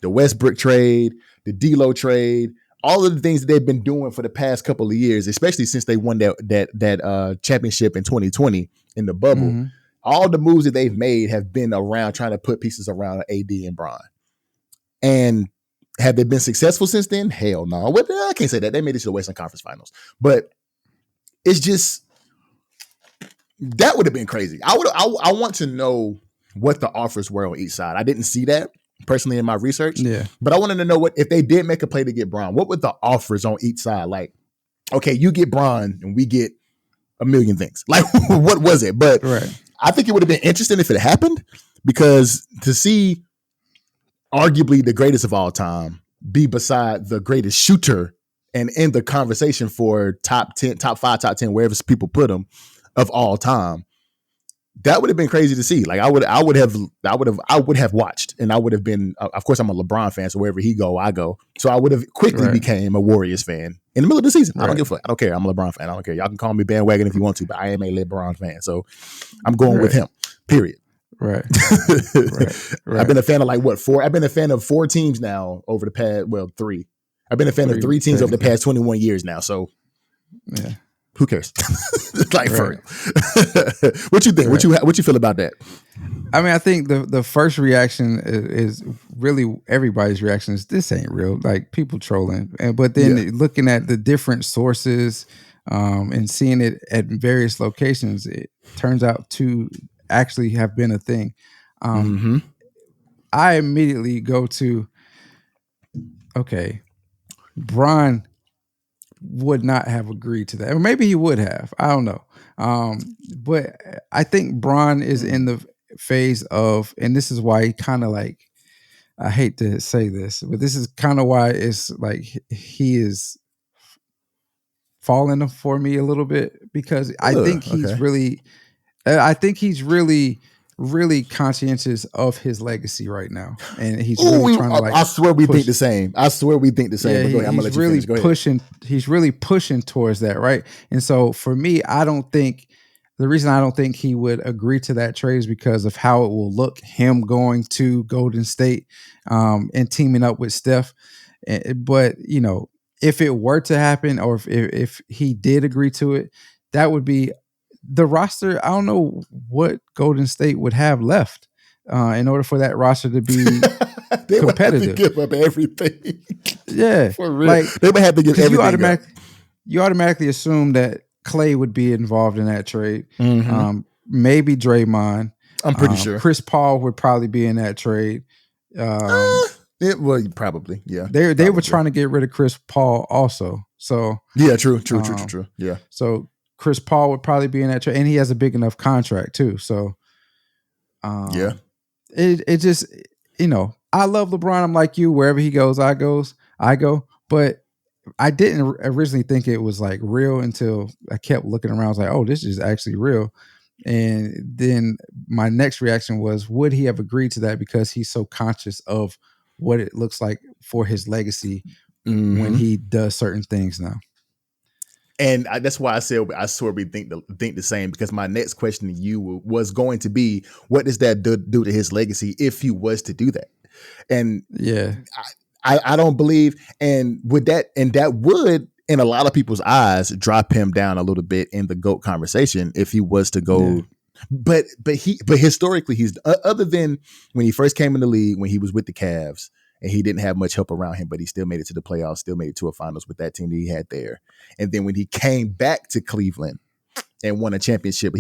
the Westbrook trade, the D'Lo trade, all of the things that they've been doing for the past couple of years, especially since they won that championship in 2020 in the bubble. All the moves that they've made have been around trying to put pieces around AD and Bron. And have they been successful since then? Hell no. I can't say that. They made it to the Western Conference Finals. But it's just, that would have been crazy. I want to know what the offers were on each side. I didn't see that personally in my research. Yeah. But I wanted to know, what if they did make a play to get Bron, what were the offers on each side? Like, okay, you get Bron and we get a million things. Like, what was it? But I think it would have been interesting if it happened, because to see arguably the greatest of all time be beside the greatest shooter and in the conversation for top 10, top 5, top 10, wherever people put him, of all time, that would have been crazy to see. Like, I would have watched, and I would have been, of course I'm a LeBron fan, so wherever he go, I go. So I would have quickly became a Warriors fan in the middle of the season. I don't give a fuck. I don't care. I'm a LeBron fan. I don't care. Y'all can call me bandwagon if you want to, but I am a LeBron fan. So I'm going with him, period. Right. I've been a fan of 4? I've been a fan of 4 teams now over the past, 3. I've been a fan of 3 teams over the past 21 years now. So yeah, who cares? Like, for real. What you think? What you feel about that? I mean, I think the first reaction is really everybody's reaction is, this ain't real. Like, people trolling. But then looking at the different sources and seeing it at various locations, it turns out to actually have been a thing. I immediately go to, okay, Bron would not have agreed to that. Or maybe he would have. I don't know. But I think Bron is in the phase of, and this is why he kind of like, I hate to say this, but this is kind of why it's like he is falling for me a little bit, because I think he's really, really conscientious of his legacy right now, and he's really trying to like. I swear we think the same. I swear we think the same. Yeah, but go ahead, I'm gonna let you finish. Go ahead. He's really pushing towards that, right? And so for me, the reason I don't think he would agree to that trade is because of how it will look, him going to Golden State and teaming up with Steph. But you know, if it were to happen, or if he did agree to it, that would be the roster. I don't know what Golden State would have left in order for that roster to be they competitive. Would have to give up everything. Yeah, for real. Like, they would have to give everything. You automatically assume that Clay would be involved in that trade. Mm-hmm. Maybe Draymond. I'm pretty sure Chris Paul would probably be in that trade. Probably, yeah. They were trying to get rid of Chris Paul also. So yeah, true. Yeah. So Chris Paul would probably be in that trade, and he has a big enough contract too. So yeah, it just, you know, I love LeBron. I'm like you. Wherever he goes, I go. But I didn't originally think it was like real until I kept looking around. I was like, oh, this is actually real. And then my next reaction was, would he have agreed to that because he's so conscious of what it looks like for his legacy when he does certain things now? And that's why I said I swear we think the same, because my next question to you was going to be, what does that do to his legacy if he was to do that? And yeah, I don't believe, and with that, and that would, in a lot of people's eyes, drop him down a little bit in the GOAT conversation if he was to go. Yeah. But historically, he's other than when he first came in the league, when he was with the Cavs and he didn't have much help around him, but he still made it to the playoffs, still made it to a finals with that team that he had there. And then when he came back to Cleveland and won a championship,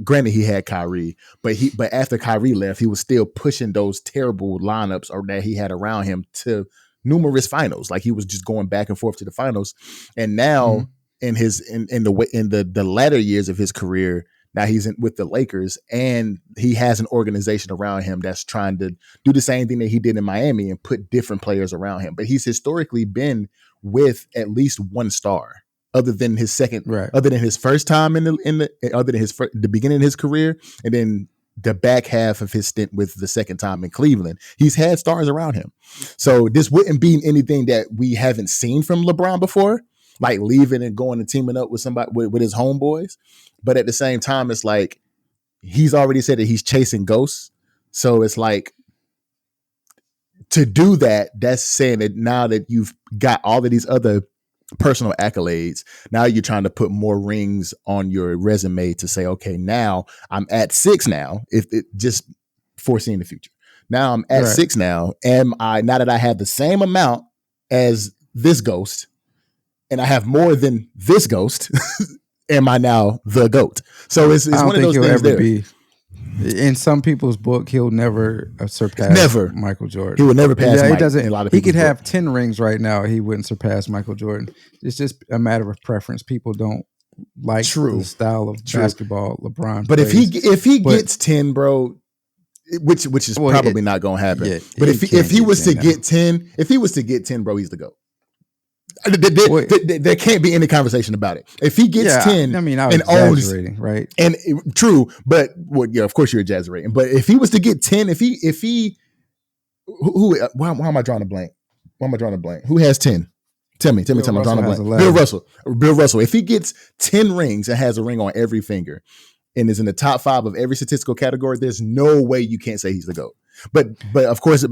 granted he had Kyrie, but after Kyrie left, he was still pushing those terrible lineups or that he had around him to numerous finals. Like, he was just going back and forth to the finals. And now in the latter years of his career, now he's with the Lakers, and he has an organization around him that's trying to do the same thing that he did in Miami and put different players around him. But he's historically been with at least one star, other than his second, right, other than his first time other than the beginning of his career, and then the back half of his stint with the second time in Cleveland. He's had stars around him. So this wouldn't be anything that we haven't seen from LeBron before, like leaving and going and teaming up with somebody, with his homeboys. But at the same time, it's like, he's already said that he's chasing ghosts. So it's like, to do that, that's saying that now that you've got all of these other personal accolades, now you're trying to put more rings on your resume to say, okay, now I'm at 6 now, if it just foreseeing the future. Now I'm at 6 now. Now that I have the same amount as this ghost, and I have more than this ghost, am I now the GOAT? So it's one of those things there. In some people's book, he'll never surpass Michael Jordan. He will never pass Mike. He doesn't. In a lot of he could book. have 10 rings right now. He wouldn't surpass Michael Jordan. It's just a matter of preference. People don't like the style of basketball LeBron But plays. if he gets 10, bro, which is probably not going to happen. Yeah, but if he was to get 10, bro, he's the GOAT. There can't be any conversation about it. If he gets 10, I was exaggerating, right? And true, but of course you're exaggerating. But if he was to get 10, why am I drawing a blank? Who has 10? Tell me. I'm drawing a blank. Bill Russell. If he gets 10 rings and has a ring on every finger and is in the top 5 of every statistical category, there's no way you can't say he's the GOAT. But of course,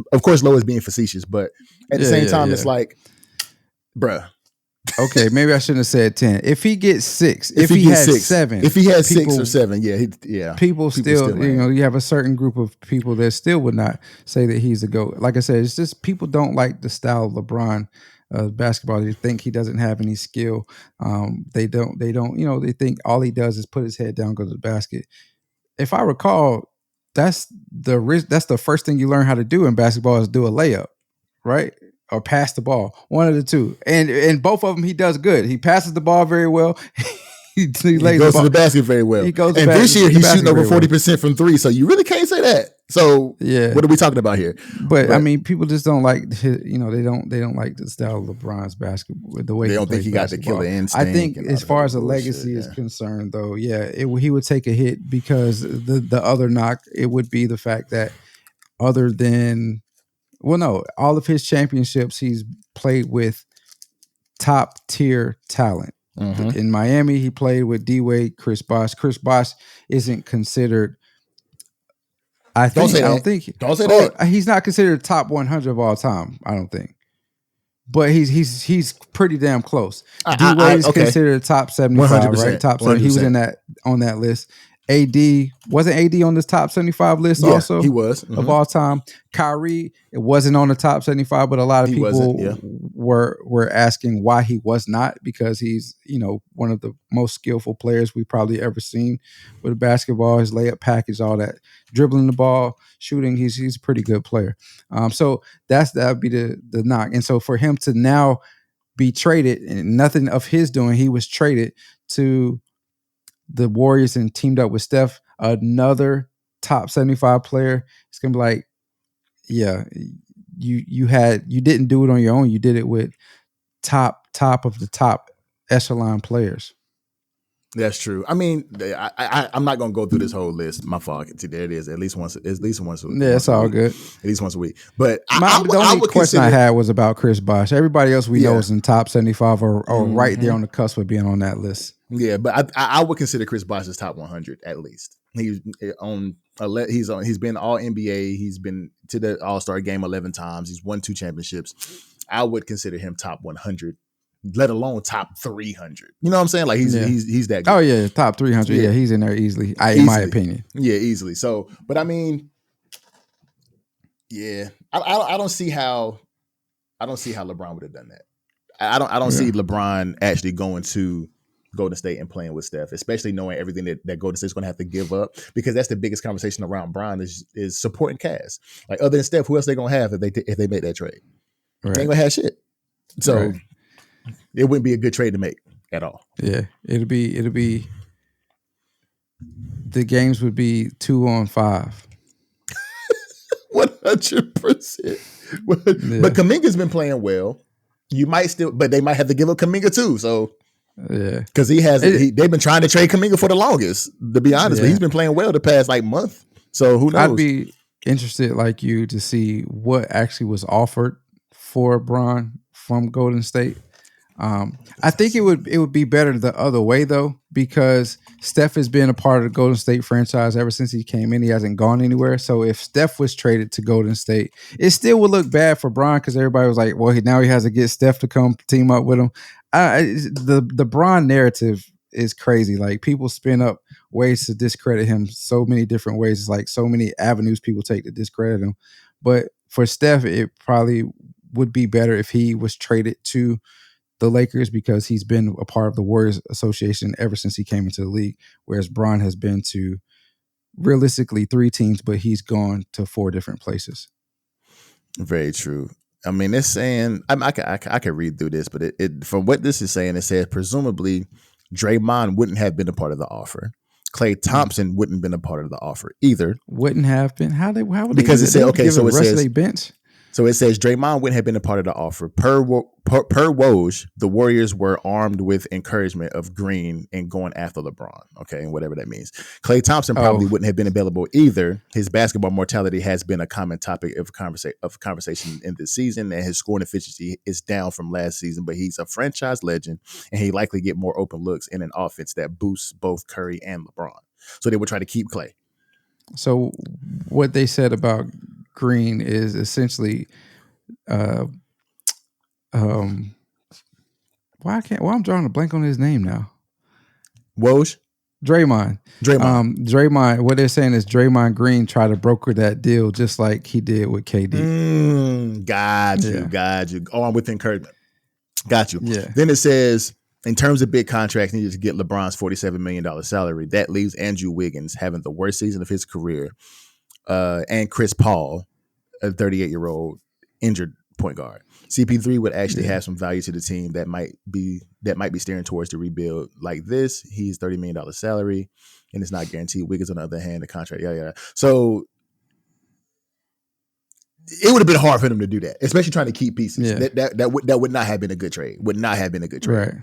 Lowe is being facetious. But at the same time, it's like, bruh. Okay, maybe I shouldn't have said 10. If he gets 6, if he has 7, if he has 6 or 7, people still, you have a certain group of people that still would not say that he's the GOAT. Like I said, it's just people don't like the style of LeBron basketball. They think he doesn't have any skill. They don't. They think all he does is put his head down, go to the basket. If I recall, that's the first thing you learn how to do in basketball is do a layup, right? Or pass the ball, one of the two, and both of them he does good. He passes the ball very well. he He goes to the basket very well. He goes and this year he's shooting over 40% from three. So you really can't say that. So what are we talking about here? But I mean, people just don't like his, they don't like the style of LeBron's basketball, the way they don't think he got the killer instinct. I think as far as a legacy is concerned, though, he would take a hit because the other knock, it would be the fact that other than, all of his championships, he's played with top tier talent. Mm-hmm. In Miami, he played with D-Wade, Chris Bosh. Chris Bosh isn't considered. Don't say that. He's not considered top 100 of all time. I don't think, but he's pretty damn close. D-Wade is considered top 75, right? Top 70. He was on that list. AD wasn't AD on this top 75 list also? He was of all time. Kyrie, it wasn't on the top 75, but a lot of people were asking why he was not, because he's one of the most skillful players we've probably ever seen with a basketball. His layup package, all that, dribbling the ball, shooting, he's a pretty good player. So that would be the knock. And so for him to now be traded, and nothing of his doing, he was traded to the Warriors and teamed up with Steph, another top 75 player. It's gonna be like, you didn't do it on your own. You did it with top of the top echelon players. That's true. I mean, I'm not gonna go through this whole list. My fault. There it is. At least once. Yeah, it's all good. At least once a week. But the only question I had was about Chris Bosh. Everybody else we know is in top 75 or right there on the cusp of being on that list. Yeah, but I would consider Chris Bosh as top 100 at least. He's been all NBA. He's been to the All-Star game 11 times. He's won 2 championships. I would consider him top 100, let alone top 300. You know what I'm saying? Like he's that good. Oh yeah, top 300. Yeah, he's in there easily. In my opinion. Yeah, easily. So, but I mean, yeah, I don't see how LeBron would have done that. I don't see LeBron actually going to Golden State and playing with Steph, especially knowing everything that Golden State's going to have to give up, because that's the biggest conversation around Bron is supporting Cavs. Like, other than Steph, who else they going to have if they make that trade? Right. They ain't going to have shit. So it wouldn't be a good trade to make at all. Yeah, it'll be the games would be 2-on-5. 100%. But Kuminga's been playing well. You might still, but they might have to give up Kuminga too. So because they've been trying to trade Kuminga for the longest, to be honest. But he's been playing well the past month. So who knows? I'd be interested, like you, to see what actually was offered for Bron from Golden State. I think it would be better the other way though, because Steph has been a part of the Golden State franchise ever since he came in. He hasn't gone anywhere. So if Steph was traded to Golden State, it still would look bad for Bron, because everybody was like, well, now he has to get Steph to come team up with him. The Bron narrative is crazy. Like, people spin up ways to discredit him so many different ways. It's like so many avenues people take to discredit him. But for Steph, it probably would be better if he was traded to the Lakers, because he's been a part of the Warriors Association ever since he came into the league, whereas Bron has been to realistically 3 teams, but he's gone to 4 different places. Very true. I mean, it's saying, I can read through this, but it from what this is saying, it says presumably Draymond wouldn't have been a part of the offer. Klay Thompson wouldn't have been a part of the offer either. Wouldn't have been? How would because they, it said, okay, so it says bench. So it says Draymond wouldn't have been a part of the offer. Per Woj, the Warriors were armed with encouragement of Green and going after LeBron. Okay, and whatever that means. Klay Thompson probably wouldn't have been available either. His basketball mortality has been a common topic of conversation in this season, and his scoring efficiency is down from last season. But he's a franchise legend, and he likely get more open looks in an offense that boosts both Curry and LeBron. So they would try to keep Klay. So what they said about Green is essentially, why I'm drawing a blank on his name now. Woj? Draymond. What they're saying is Draymond Green tried to broker that deal just like he did with KD. Got you. Oh, I'm with encouragement. Got you. Yeah. Then it says, in terms of big contracts needed to get LeBron's $47 million salary, that leaves Andrew Wiggins having the worst season of his career, and Chris Paul, a 38-year-old, injured point guard. CP3 would actually have some value to the team that might be steering towards the rebuild like this. He's $30 million salary, and it's not guaranteed. Wiggins, on the other hand, the contract, So it would have been hard for them to do that, especially trying to keep pieces. Yeah. That would not have been a good trade. Would not have been a good trade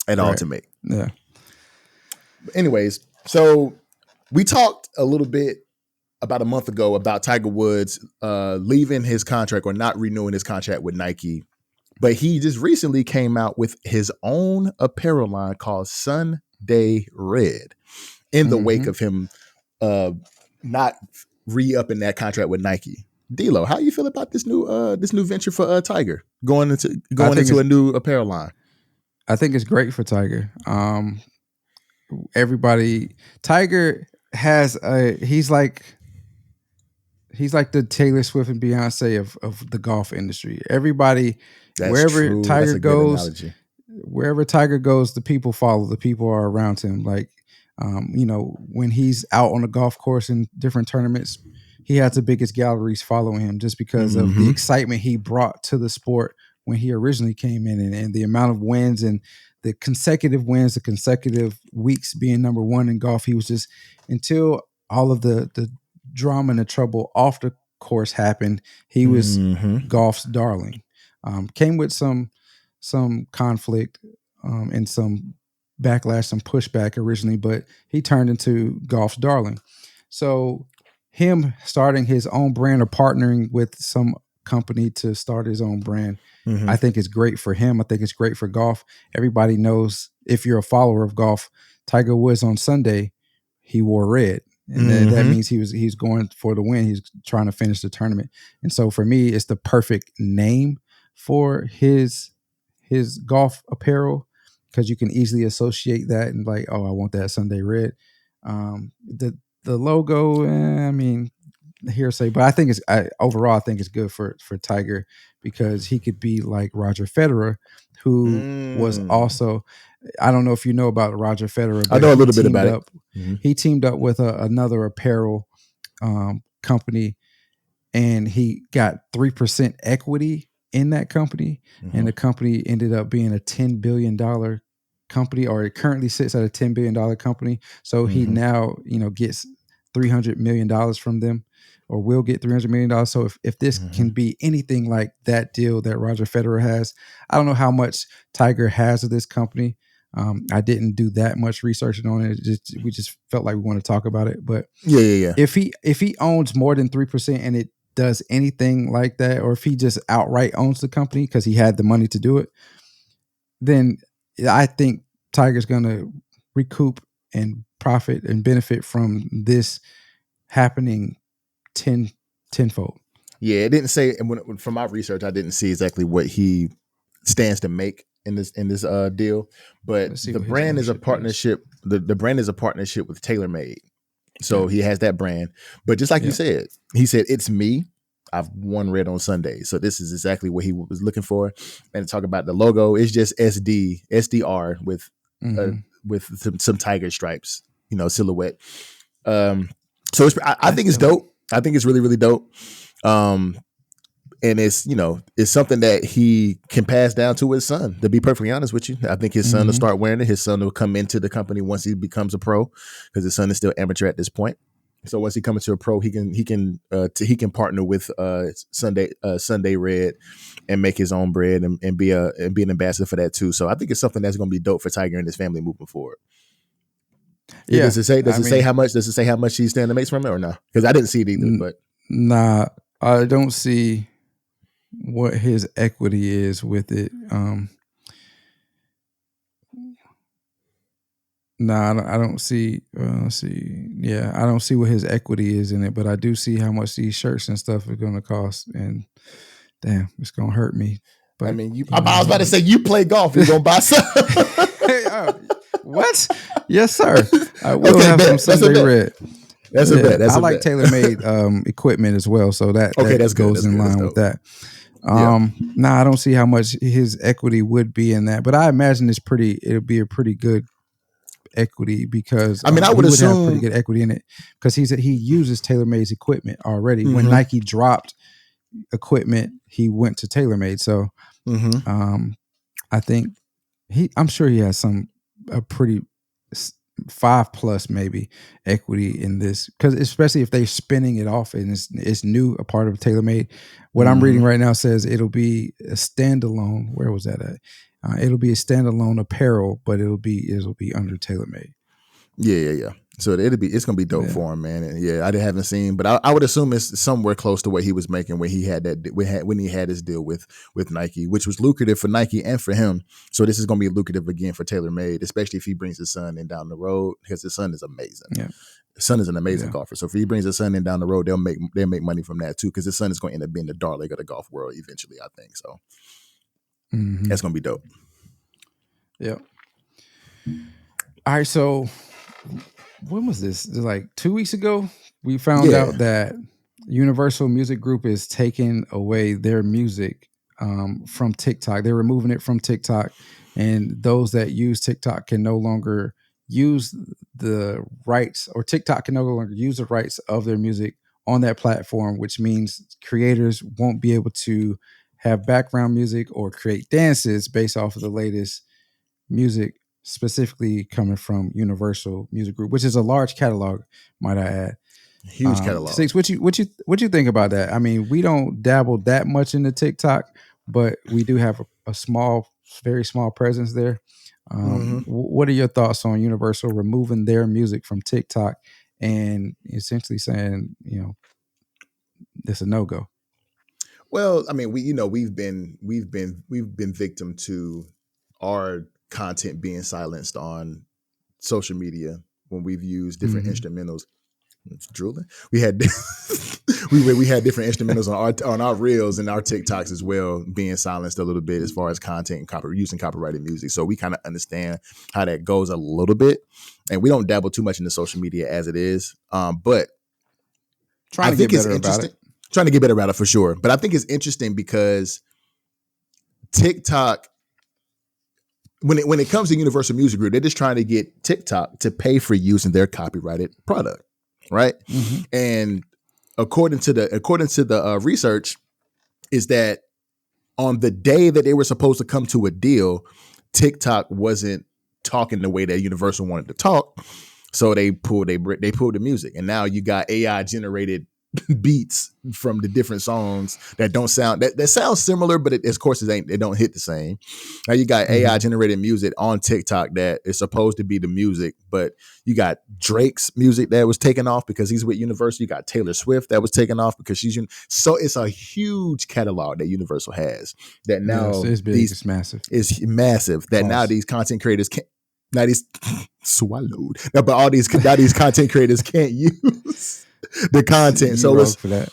at all to make. Yeah. But anyways, so we talked a little bit about a month ago about Tiger Woods leaving his contract or not renewing his contract with Nike. But he just recently came out with his own apparel line called Sunday Red in the wake of him not re-upping that contract with Nike. D-Lo, how you feel about this new venture for Tiger going into a new apparel line? I think it's great for Tiger. Tiger has he's like the Taylor Swift and Beyonce of the golf industry. Everybody, wherever Tiger goes, the people follow. The people are around him. Like, when he's out on the golf course in different tournaments, he has the biggest galleries following him just because of the excitement he brought to the sport when he originally came in, and the amount of wins and the consecutive wins, the consecutive weeks being number one in golf. He was just, until all of the drama and the trouble off the course happened, he was golf's darling. Came with some conflict and some backlash, some pushback originally, but he turned into golf's darling. So him starting his own brand or partnering with some company to start his own brand, I think it's great for him. I think it's great for golf. Everybody knows, if you're a follower of golf, Tiger Woods on Sunday, he wore red. And that means he's going for the win. He's trying to finish the tournament. And so for me, it's the perfect name for his golf apparel, because you can easily associate that and like, oh, I want that Sunday red. The logo, I mean, hearsay, but I think overall it's good for Tiger, because he could be like Roger Federer, who was also, I don't know if you know about Roger Federer, but I know a little bit about it. He teamed up with another apparel company, and he got 3% equity in that company, and the company ended up being a $10 billion company, or it currently sits at a $10 billion company. So he now, gets $300 million from them, or will get $300 million. So if this can be anything like that deal that Roger Federer has, I don't know how much Tiger has of this company. I didn't do that much research on it. We just felt like we want to talk about it. But yeah. If he owns more than 3% and it does anything like that, or if he just outright owns the company because he had the money to do it, then I think Tiger's going to recoup and profit and benefit from this happening tenfold. Yeah, it didn't say, and from my research, I didn't see exactly what he stands to make in this deal. But the brand is a partnership. The brand is a partnership with TaylorMade. So he has that brand. But just like you said, he said, "It's me. I've won red on Sunday." So this is exactly what he was looking for. And to talk about the logo, it's just SDR with some tiger stripes, silhouette. So I think it's dope. I think it's really, really dope. And it's something that he can pass down to his son, to be perfectly honest with you. I think his son will start wearing it. His son will come into the company once he becomes a pro, because his son is still amateur at this point. So once he comes into a pro, he can partner with Sunday Red and make his own bread and be an ambassador for that too. So I think it's something that's going to be dope for Tiger and his family moving forward. Yeah. Does it say how much he's standing to make from it or no? Because I didn't see it either. But nah, I don't see what his equity is with it. I don't see. Let's see. Yeah, I don't see what his equity is in it, but I do see how much these shirts and stuff are going to cost. And damn, it's going to hurt me. But I mean, I was about to say, you play golf, you're going to buy some. What? Yes, sir. I will have some Sunday red. That's a bet. I like TaylorMade equipment as well, so that goes in line with that. I don't see how much his equity would be in that, but I imagine it'll be a pretty good equity, because I would assume have pretty good equity in it, because he uses TaylorMade's equipment already. When Nike dropped equipment, he went to TaylorMade. So I think I'm sure he has a pretty 5+ maybe equity in this, because especially if they're spinning it off and it's new, a part of TaylorMade. What I'm reading right now says it'll be a standalone. Where was that at? It'll be a standalone apparel, but it'll be under TaylorMade. Yeah. So it's gonna be dope for him, man. And yeah, I haven't seen, but I would assume it's somewhere close to what he was making when he had his deal with Nike, which was lucrative for Nike and for him. So this is gonna be lucrative again for TaylorMade, especially if he brings his son in down the road, because his son is amazing. Yeah. His son is an amazing golfer. So if he brings his son in down the road, they'll make money from that too, because his son is going to end up being the darling of the golf world eventually, I think. So that's gonna be dope. Yeah. All right, so when was this? Like 2 weeks ago, we found out that Universal Music Group is taking away their music from TikTok. They're removing it from TikTok, and those that use TikTok can no longer use the rights, or TikTok can no longer use the rights of their music on that platform, which means creators won't be able to have background music or create dances based off of the latest music, specifically coming from Universal Music Group, which is a large catalog, might I add. Huge catalog. Six, what you think about that? I mean, we don't dabble that much into TikTok, but we do have a small, very small presence there. What are your thoughts on Universal removing their music from TikTok and essentially saying, it's a no-go? Well, I mean, we've been victim to our content being silenced on social media when we've used different instrumentals. It's drooling. We had we had different instrumentals on our reels and our TikToks as well, being silenced a little bit as far as content and using copyrighted music. So we kind of understand how that goes a little bit, and we don't dabble too much into social media as it is. But trying to get better about it. Trying to get better about it for sure. But I think it's interesting because TikTok, when it comes to Universal Music Group, they're just trying to get TikTok to pay for using their copyrighted product, right? And according to the research, is that on the day that they were supposed to come to a deal, TikTok wasn't talking the way that Universal wanted to talk, so they pulled the music, and now you got AI generated beats from the different songs that don't sound that sound similar, but of course it don't hit the same. Now you got AI generated music on TikTok that is supposed to be the music, but you got Drake's music that was taken off because he's with Universal. You got Taylor Swift that was taken off because she's so it's a huge catalog that Universal has that now it's big, it's massive. It's massive that now these content creators can't. Now these swallowed. Now, but all these content creators can't use the content. So it's for that.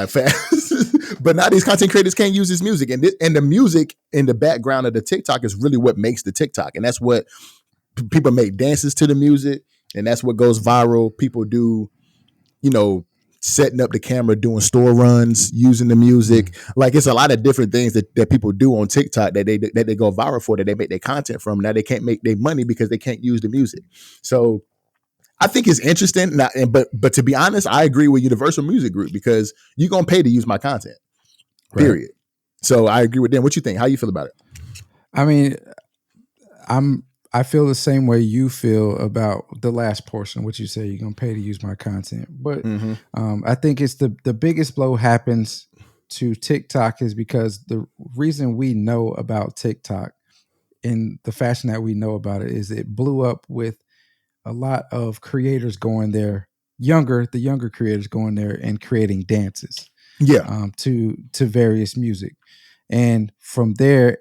Fast. But now these content creators can't use this music, and the music in the background of the TikTok is really what makes the TikTok, and that's what people make dances to the music, and that's what goes viral. People do, setting up the camera, doing store runs, using the music. Like it's a lot of different things that people do on TikTok that they go viral for, that they make their content from. Now they can't make their money because they can't use the music. So I think it's interesting. But to be honest, I agree with Universal Music Group because you're gonna pay to use my content. Period. Right. So I agree with them. What you think? How you feel about it? I mean, I feel the same way you feel about the last portion, what you say you're gonna pay to use my content. But I think it's the biggest blow happens to TikTok is because the reason we know about TikTok in the fashion that we know about it is it blew up with a lot of creators going there, the younger creators going there and creating dances, to various music, and from there,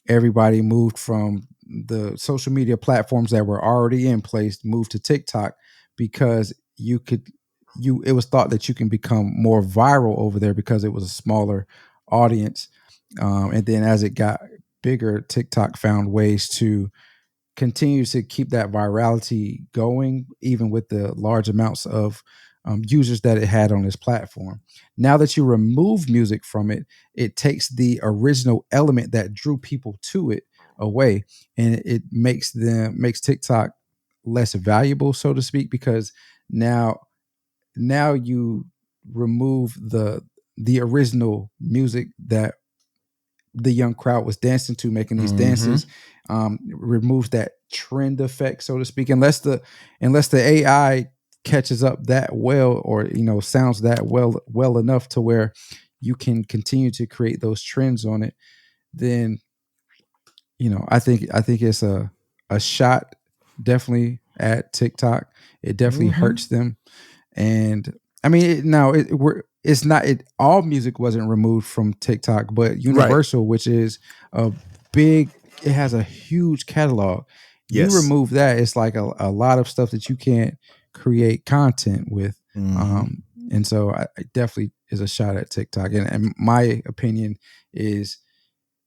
everybody moved from the social media platforms that were already in place, moved to TikTok because it was thought that you can become more viral over there because it was a smaller audience, and then as it got bigger, TikTok found ways to continues to keep that virality going, even with the large amounts of users that it had on this platform. Now that you remove music from it, it takes the original element that drew people to it away, and it makes TikTok less valuable, so to speak, because now you remove the original music that the young crowd was dancing to, making these dances, removes that trend effect, so to speak, unless the AI catches up that well, or sounds that well enough to where you can continue to create those trends on it. Then I think it's a shot definitely at TikTok. It definitely hurts them. And I mean, it's not all music wasn't removed from TikTok, but Universal, which is it has a huge catalog. You remove that, it's like a lot of stuff that you can't create content with. And so I definitely is a shot at TikTok. And my opinion is,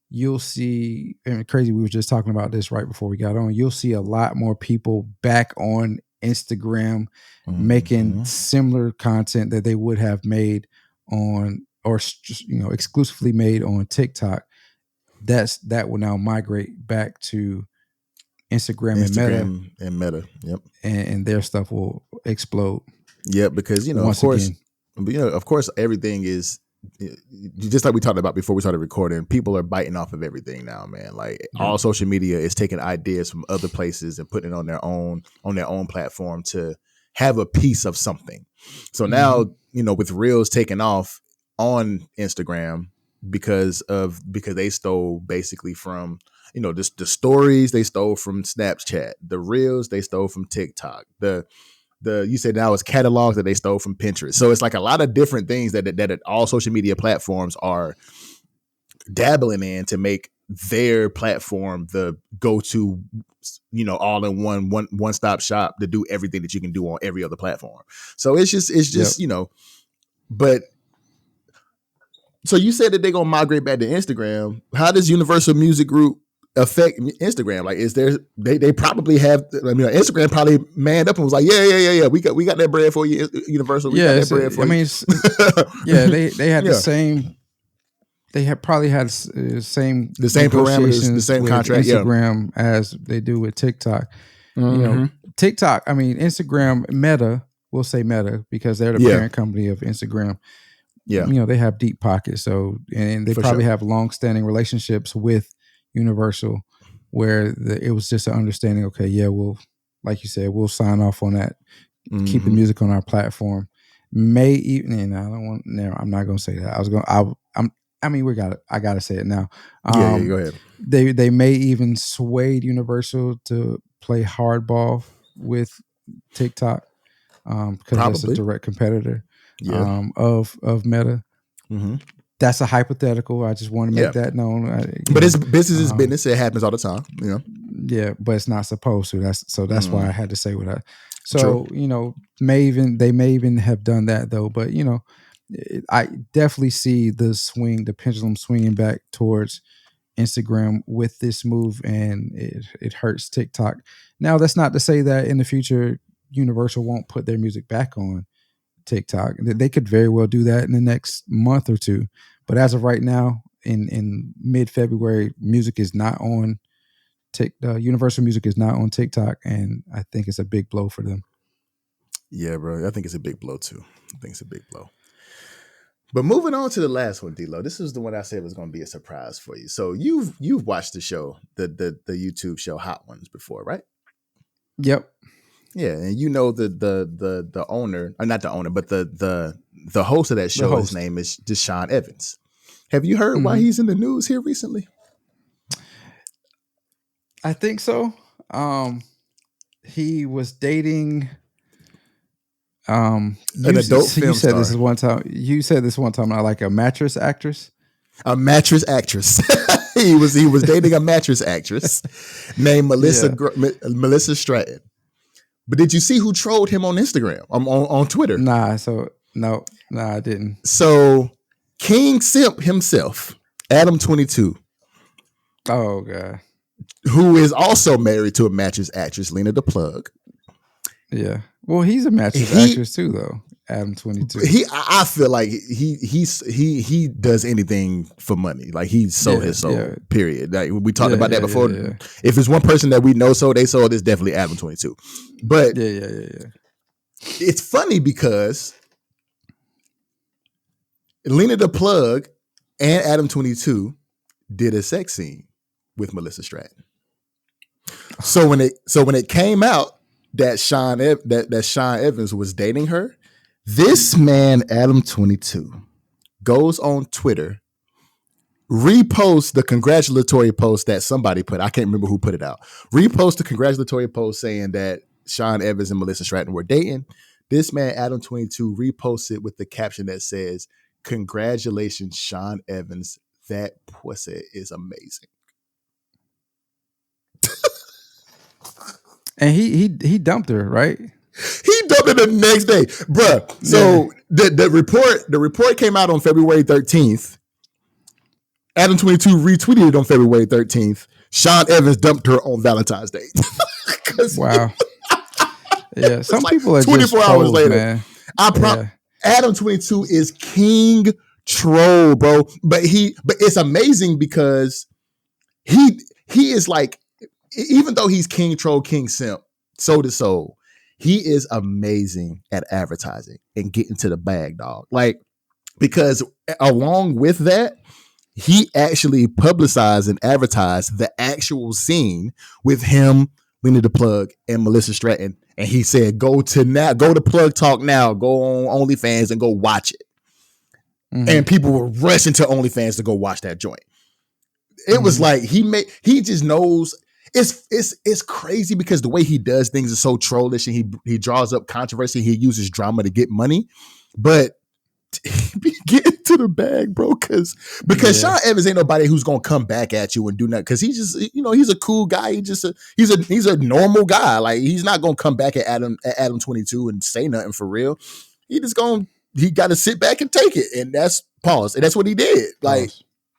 you'll see, and crazy, we were just talking about this right before we got on, you'll see a lot more people back on Instagram making similar content that they would have made on, or exclusively made on TikTok. That will now migrate back to Instagram and Meta. Yep. And their stuff will explode. Yep, because of course everything is just like we talked about before we started recording. People are biting off of everything now, man. Like all social media is taking ideas from other places and putting it on their own platform to have a piece of something. So now, with Reels taking off on Instagram because they stole basically from, the stories they stole from Snapchat, the Reels they stole from TikTok, you said now it's catalogs that they stole from Pinterest. So it's like a lot of different things that all social media platforms are dabbling in to make their platform the go-to, all in one-stop shop to do everything that you can do on every other platform. So it's just but so you said that they're gonna migrate back to Instagram. How does Universal Music Group affect Instagram? Like, is there they probably have, Instagram probably manned up and was like, yeah, we got that bread for you, Universal. We got that bread for you. They had the same. They had probably had the same parameters, the same contract, Instagram as they do with TikTok. TikTok. I mean, Instagram, Meta. We'll say Meta because they're the parent company of Instagram. Yeah, they have deep pockets. So, and they probably have long-standing relationships with Universal, where it was just an understanding. Okay, we'll, like you said, we'll sign off on that. Keep the music on our platform. May even, and I don't want. No, I'm not going to say that. I gotta say it now. Go ahead. They may even sway Universal to play hardball with TikTok because it's a direct competitor of Meta. That's a hypothetical. I just want to make that known. But it's business is business. It happens all the time. Yeah, but it's not supposed to. That's why I had to say what I. So True. They may even have done that though. But I definitely see the pendulum swinging back towards Instagram with this move, and it hurts TikTok. Now, that's not to say that in the future Universal won't put their music back on TikTok. They could very well do that in the next month or two. But as of right now, in mid-February, music is not on Universal Music is not on TikTok, and I think it's a big blow for them. Yeah, bro. I think it's a big blow too. I think it's a big blow. But moving on to the last one, D-Lo. This is the one I said was going to be a surprise for you. So you've watched the show, the YouTube show Hot Ones before, right? Yep. Yeah, and the owner, or not the owner, but the host of that show, his name is Deshaun Evans. Have you heard why he's in the news here recently? I think so. He was dating an adult film star. You said this one time, I like a mattress actress. A mattress actress. he was dating a mattress actress named Melissa Stratton. But did you see who trolled him on Instagram? On Twitter? Nah, I didn't. So King Simp himself, Adam22. Oh God. Who is also married to a mattress actress, Lena the Plug. Yeah. Well, he's a mattress actress too, though. Adam22. I feel like he does anything for money. Like he sold his soul. Period. Like we talked about that before. Yeah. If it's one person that we know they sold, it's definitely Adam22. But yeah. It's funny because Lena the Plug and Adam 22 did a sex scene with Melissa Stratton. So when it came out that Sean Evans was dating her, this man Adam 22 goes on Twitter, reposts the congratulatory post that somebody put. I can't remember who put it out. Repost the congratulatory post saying that Sean Evans and Melissa Stratton were dating. This man Adam 22 reposts it with the caption that says, "Congratulations, Sean Evans. That pussy is amazing." And he dumped her, right? He dumped her the next day, bruh. So the report came out on February 13th. Adam 22 retweeted it on February 13th. Sean Evans dumped her on Valentine's Day. Wow. Yeah, some like people are 24 just hours trolls, later. Man. Adam 22 is king troll, bro. But it's amazing because he is like, even though he's king troll, king simp, soul to soul, he is amazing at advertising and getting to the bag, dog. Like, because along with that, he actually publicized and advertised the actual scene with him, Lena the Plug, and Melissa Stratton. And he said, go to Plug Talk now, go on OnlyFans and go watch it. Mm-hmm. And people were rushing to OnlyFans to go watch that joint. It was like he just knows. It's crazy because the way he does things is so trollish, and he draws up controversy. He uses drama to get money, but get to the bag, bro. Because Sean Evans ain't nobody who's gonna come back at you and do nothing. Because he's just, he's a cool guy. He's a normal guy. Like, he's not gonna come back at Adam 22 and say nothing for real. He got to sit back and take it, and that's pause. And that's what he did. Like,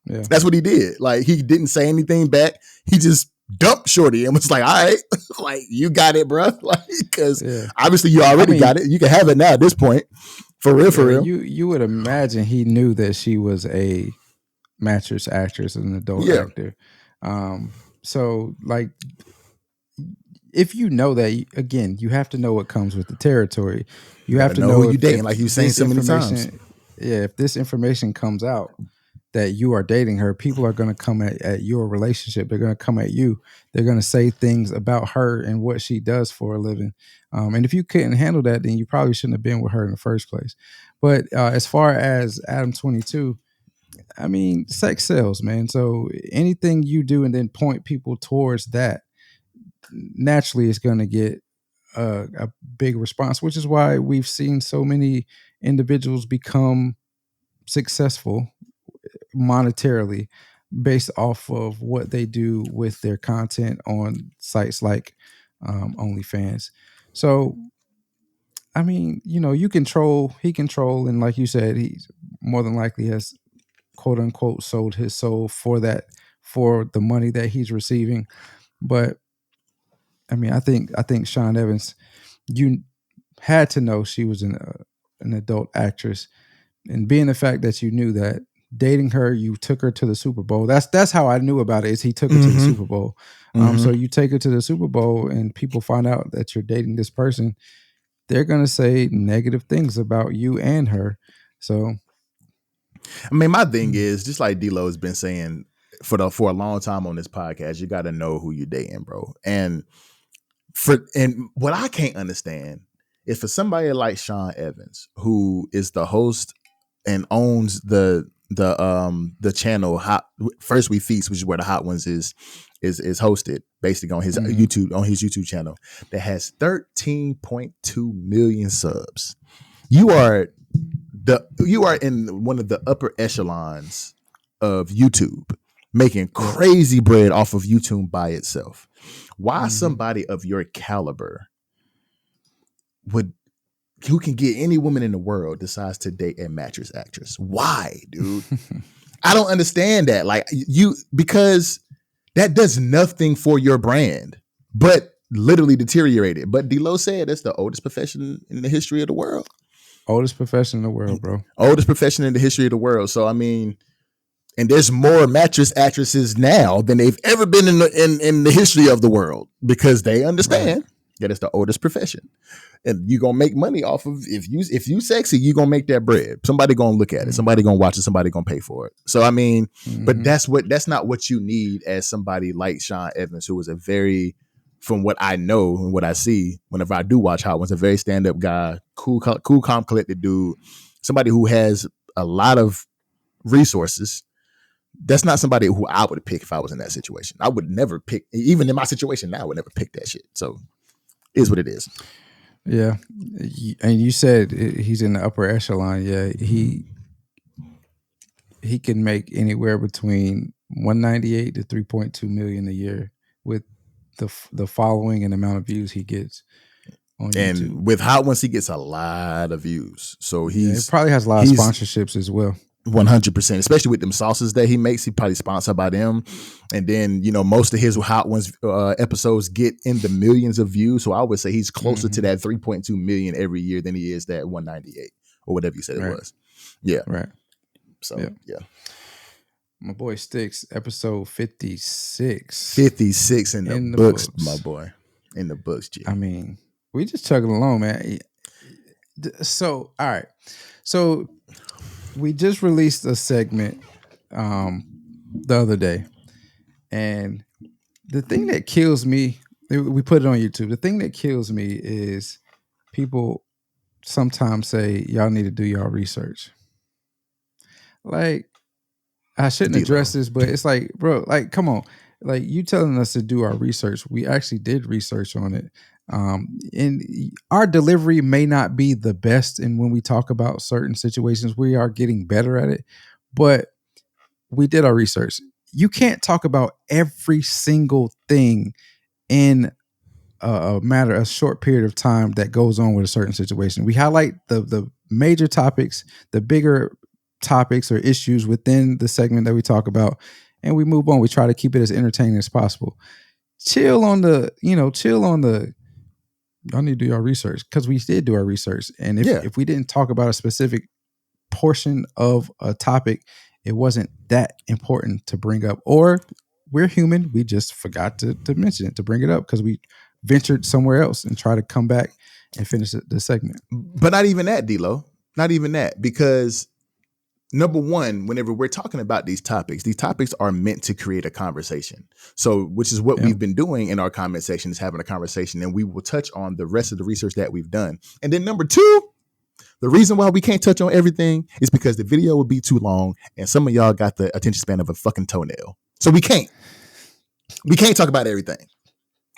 that's what he did. Like, he didn't say anything back. He just dumped Shorty and was like, all right, like, you got it, bro. Like, because obviously you already got it. You can have it now at this point. For real. You would imagine he knew that she was a mattress actress, an adult actor. So, like, if you know that, again, you have to know what comes with the territory. You have to know who you dating, like you've saying so many times. Yeah, if this information comes out that you are dating her, people are going to come at your relationship. They're going to come at you. They're going to say things about her and what she does for a living. And if you couldn't handle that, then you probably shouldn't have been with her in the first place. But as far as Adam 22, I mean, sex sells, man. So anything you do and then point people towards that, naturally is going to get a big response, which is why we've seen so many individuals become successful monetarily based off of what they do with their content on sites like OnlyFans. So, I mean, he can troll, and like you said, he more than likely has, quote unquote, sold his soul for the money that he's receiving. But I mean, I think Sean Evans, you had to know she was an adult actress, and being the fact that you knew that, dating her, you took her to the Super Bowl. That's how I knew about it. Is he took her to the Super Bowl. So you take her to the Super Bowl, and people find out that you're dating this person, they're gonna say negative things about you and her. So, I mean, my thing is, just like D-Lo has been saying for a long time on this podcast, you got to know who you're dating, bro. And what I can't understand is for somebody like Sean Evans, who is the host and owns the channel First We Feast, which is where the Hot Ones is hosted, basically on his YouTube channel, that has 13.2 million subs. You are in one of the upper echelons of YouTube, making crazy bread off of YouTube by itself. Why somebody of your caliber who can get any woman in the world decides to date a mattress actress? Why, dude? I don't understand that. Like, because that does nothing for your brand, but literally deteriorate it. But D-Lo said that's the oldest profession in the history of the world. Oldest profession in the world, bro. Oldest profession in the history of the world. So, I mean, and there's more mattress actresses now than they've ever been in the history of the world, because they understand. That is the oldest profession. And you're gonna make money off of if you sexy, you're gonna make that bread. Somebody gonna look at it, somebody gonna watch it, somebody gonna pay for it. So I mean, but that's not what you need as somebody like Sean Evans, who is a very, from what I know and what I see, whenever I do watch Hot Ones, a very stand-up guy, cool, calm, collected dude, somebody who has a lot of resources. That's not somebody who I would pick if I was in that situation. I would never pick, even in my situation now, I would never pick that shit. So it is what it is. Yeah. And you said he's in the upper echelon. Yeah. He can make anywhere between 198 to 3.2 million a year with the following and amount of views he gets on YouTube. And with Hot Ones, he gets a lot of views. So he probably has a lot of sponsorships as well. 100%, especially with them sauces that he makes. He probably sponsored by them. And then, most of his Hot Ones episodes get in the millions of views. So I would say he's closer to that 3.2 million every year than he is that 198 or whatever you said it was. Yeah. Right. So, yeah. My boy Sticks, episode 56. 56 in the books, my boy. In the books, G. I mean, we just chugging along, man. So, all right. So, we just released a segment the other day. And the thing that kills me, we put it on YouTube. The thing that kills me is people sometimes say, y'all need to do y'all research. Like, I shouldn't address this, but it's like, bro, like, come on. Like, you telling us to do our research. We actually did research on it. And our delivery may not be the best. And when we talk about certain situations, we are getting better at it, but we did our research. You can't talk about every single thing in a short period of time that goes on with a certain situation. We highlight the major topics, the bigger topics or issues within the segment that we talk about, and we move on. We try to keep it as entertaining as possible. Chill on the y'all need to do your research, because we did do our research. And if we didn't talk about a specific portion of a topic, it wasn't that important to bring up. Or we're human. We just forgot to mention it, to bring it up, because we ventured somewhere else and try to come back and finish the segment. But not even that, D-Lo. Not even that. Because number one, whenever we're talking about these topics are meant to create a conversation. So, which is what we've been doing in our comment section, is having a conversation, and we will touch on the rest of the research that we've done. And then number two, the reason why we can't touch on everything is because the video would be too long, and some of y'all got the attention span of a fucking toenail. So we can't talk about everything.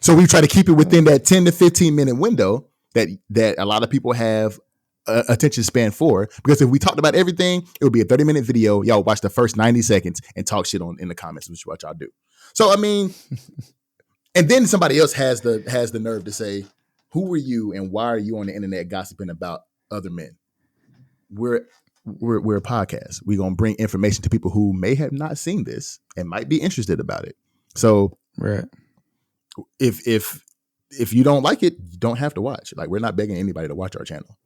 So we try to keep it within that 10 to 15 minute window that a lot of people have attention span for, because if we talked about everything, it would be a 30-minute video. Y'all watch the first 90 seconds and talk shit in the comments, which is what y'all do. So I mean, and then somebody else has the nerve to say, who are you and why are you on the internet gossiping about other men? We're a podcast. We're gonna bring information to people who may have not seen this and might be interested about it. So if you don't like it, you don't have to watch. Like, we're not begging anybody to watch our channel.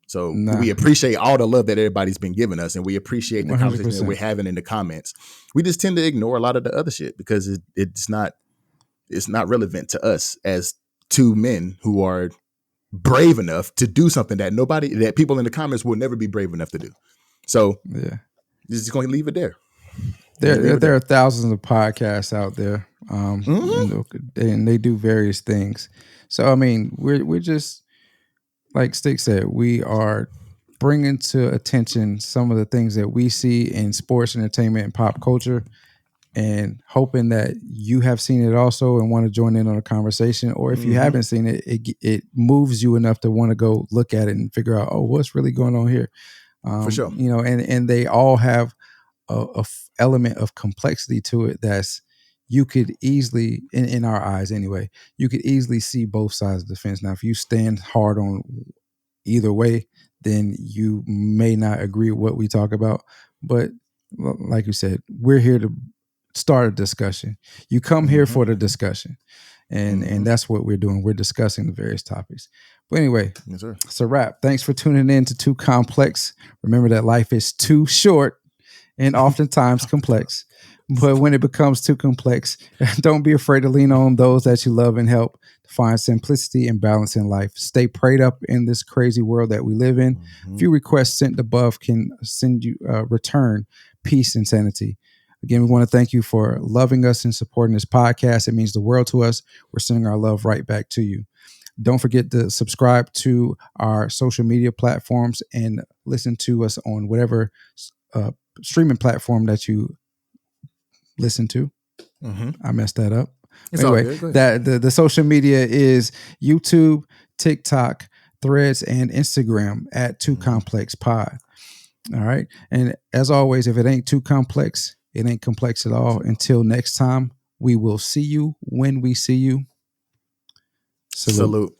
So we appreciate all the love that everybody's been giving us, and we appreciate the 100%. Conversation that we're having in the comments. We just tend to ignore a lot of the other shit because it's not relevant to us as two men who are brave enough to do something that people in the comments will never be brave enough to do. So just going to leave it there. There are thousands of podcasts out there, and they do various things. So I mean, we're just, like Stick said, we are bringing to attention some of the things that we see in sports, entertainment, and pop culture, and hoping that you have seen it also and want to join in on a conversation. Or if you haven't seen it, it moves you enough to want to go look at it and figure out, what's really going on here. For sure. And they all have a element of complexity to it that's, you could easily, in our eyes anyway, you could easily see both sides of the fence. Now, if you stand hard on either way, then you may not agree with what we talk about. But like you said, we're here to start a discussion. You come here for the discussion. And that's what we're doing. We're discussing the various topics. But anyway, it's a wrap. Thanks for tuning in to Too Complex. Remember that life is too short and oftentimes complex. But when it becomes too complex, don't be afraid to lean on those that you love and help to find simplicity and balance in life. Stay prayed up in this crazy world that we live in. Few requests sent above can send you return peace and sanity. Again, we want to thank you for loving us and supporting this podcast. It means the world to us. We're sending our love right back to you. Don't forget to subscribe to our social media platforms and listen to us on whatever streaming platform that you listen to. I messed that up. Anyway, that the social media is YouTube, TikTok, Threads, and Instagram at Too Complex Pod. All right. And as always, if it ain't too complex, it ain't complex at all. Until next time, we will see you when we see you. Salute.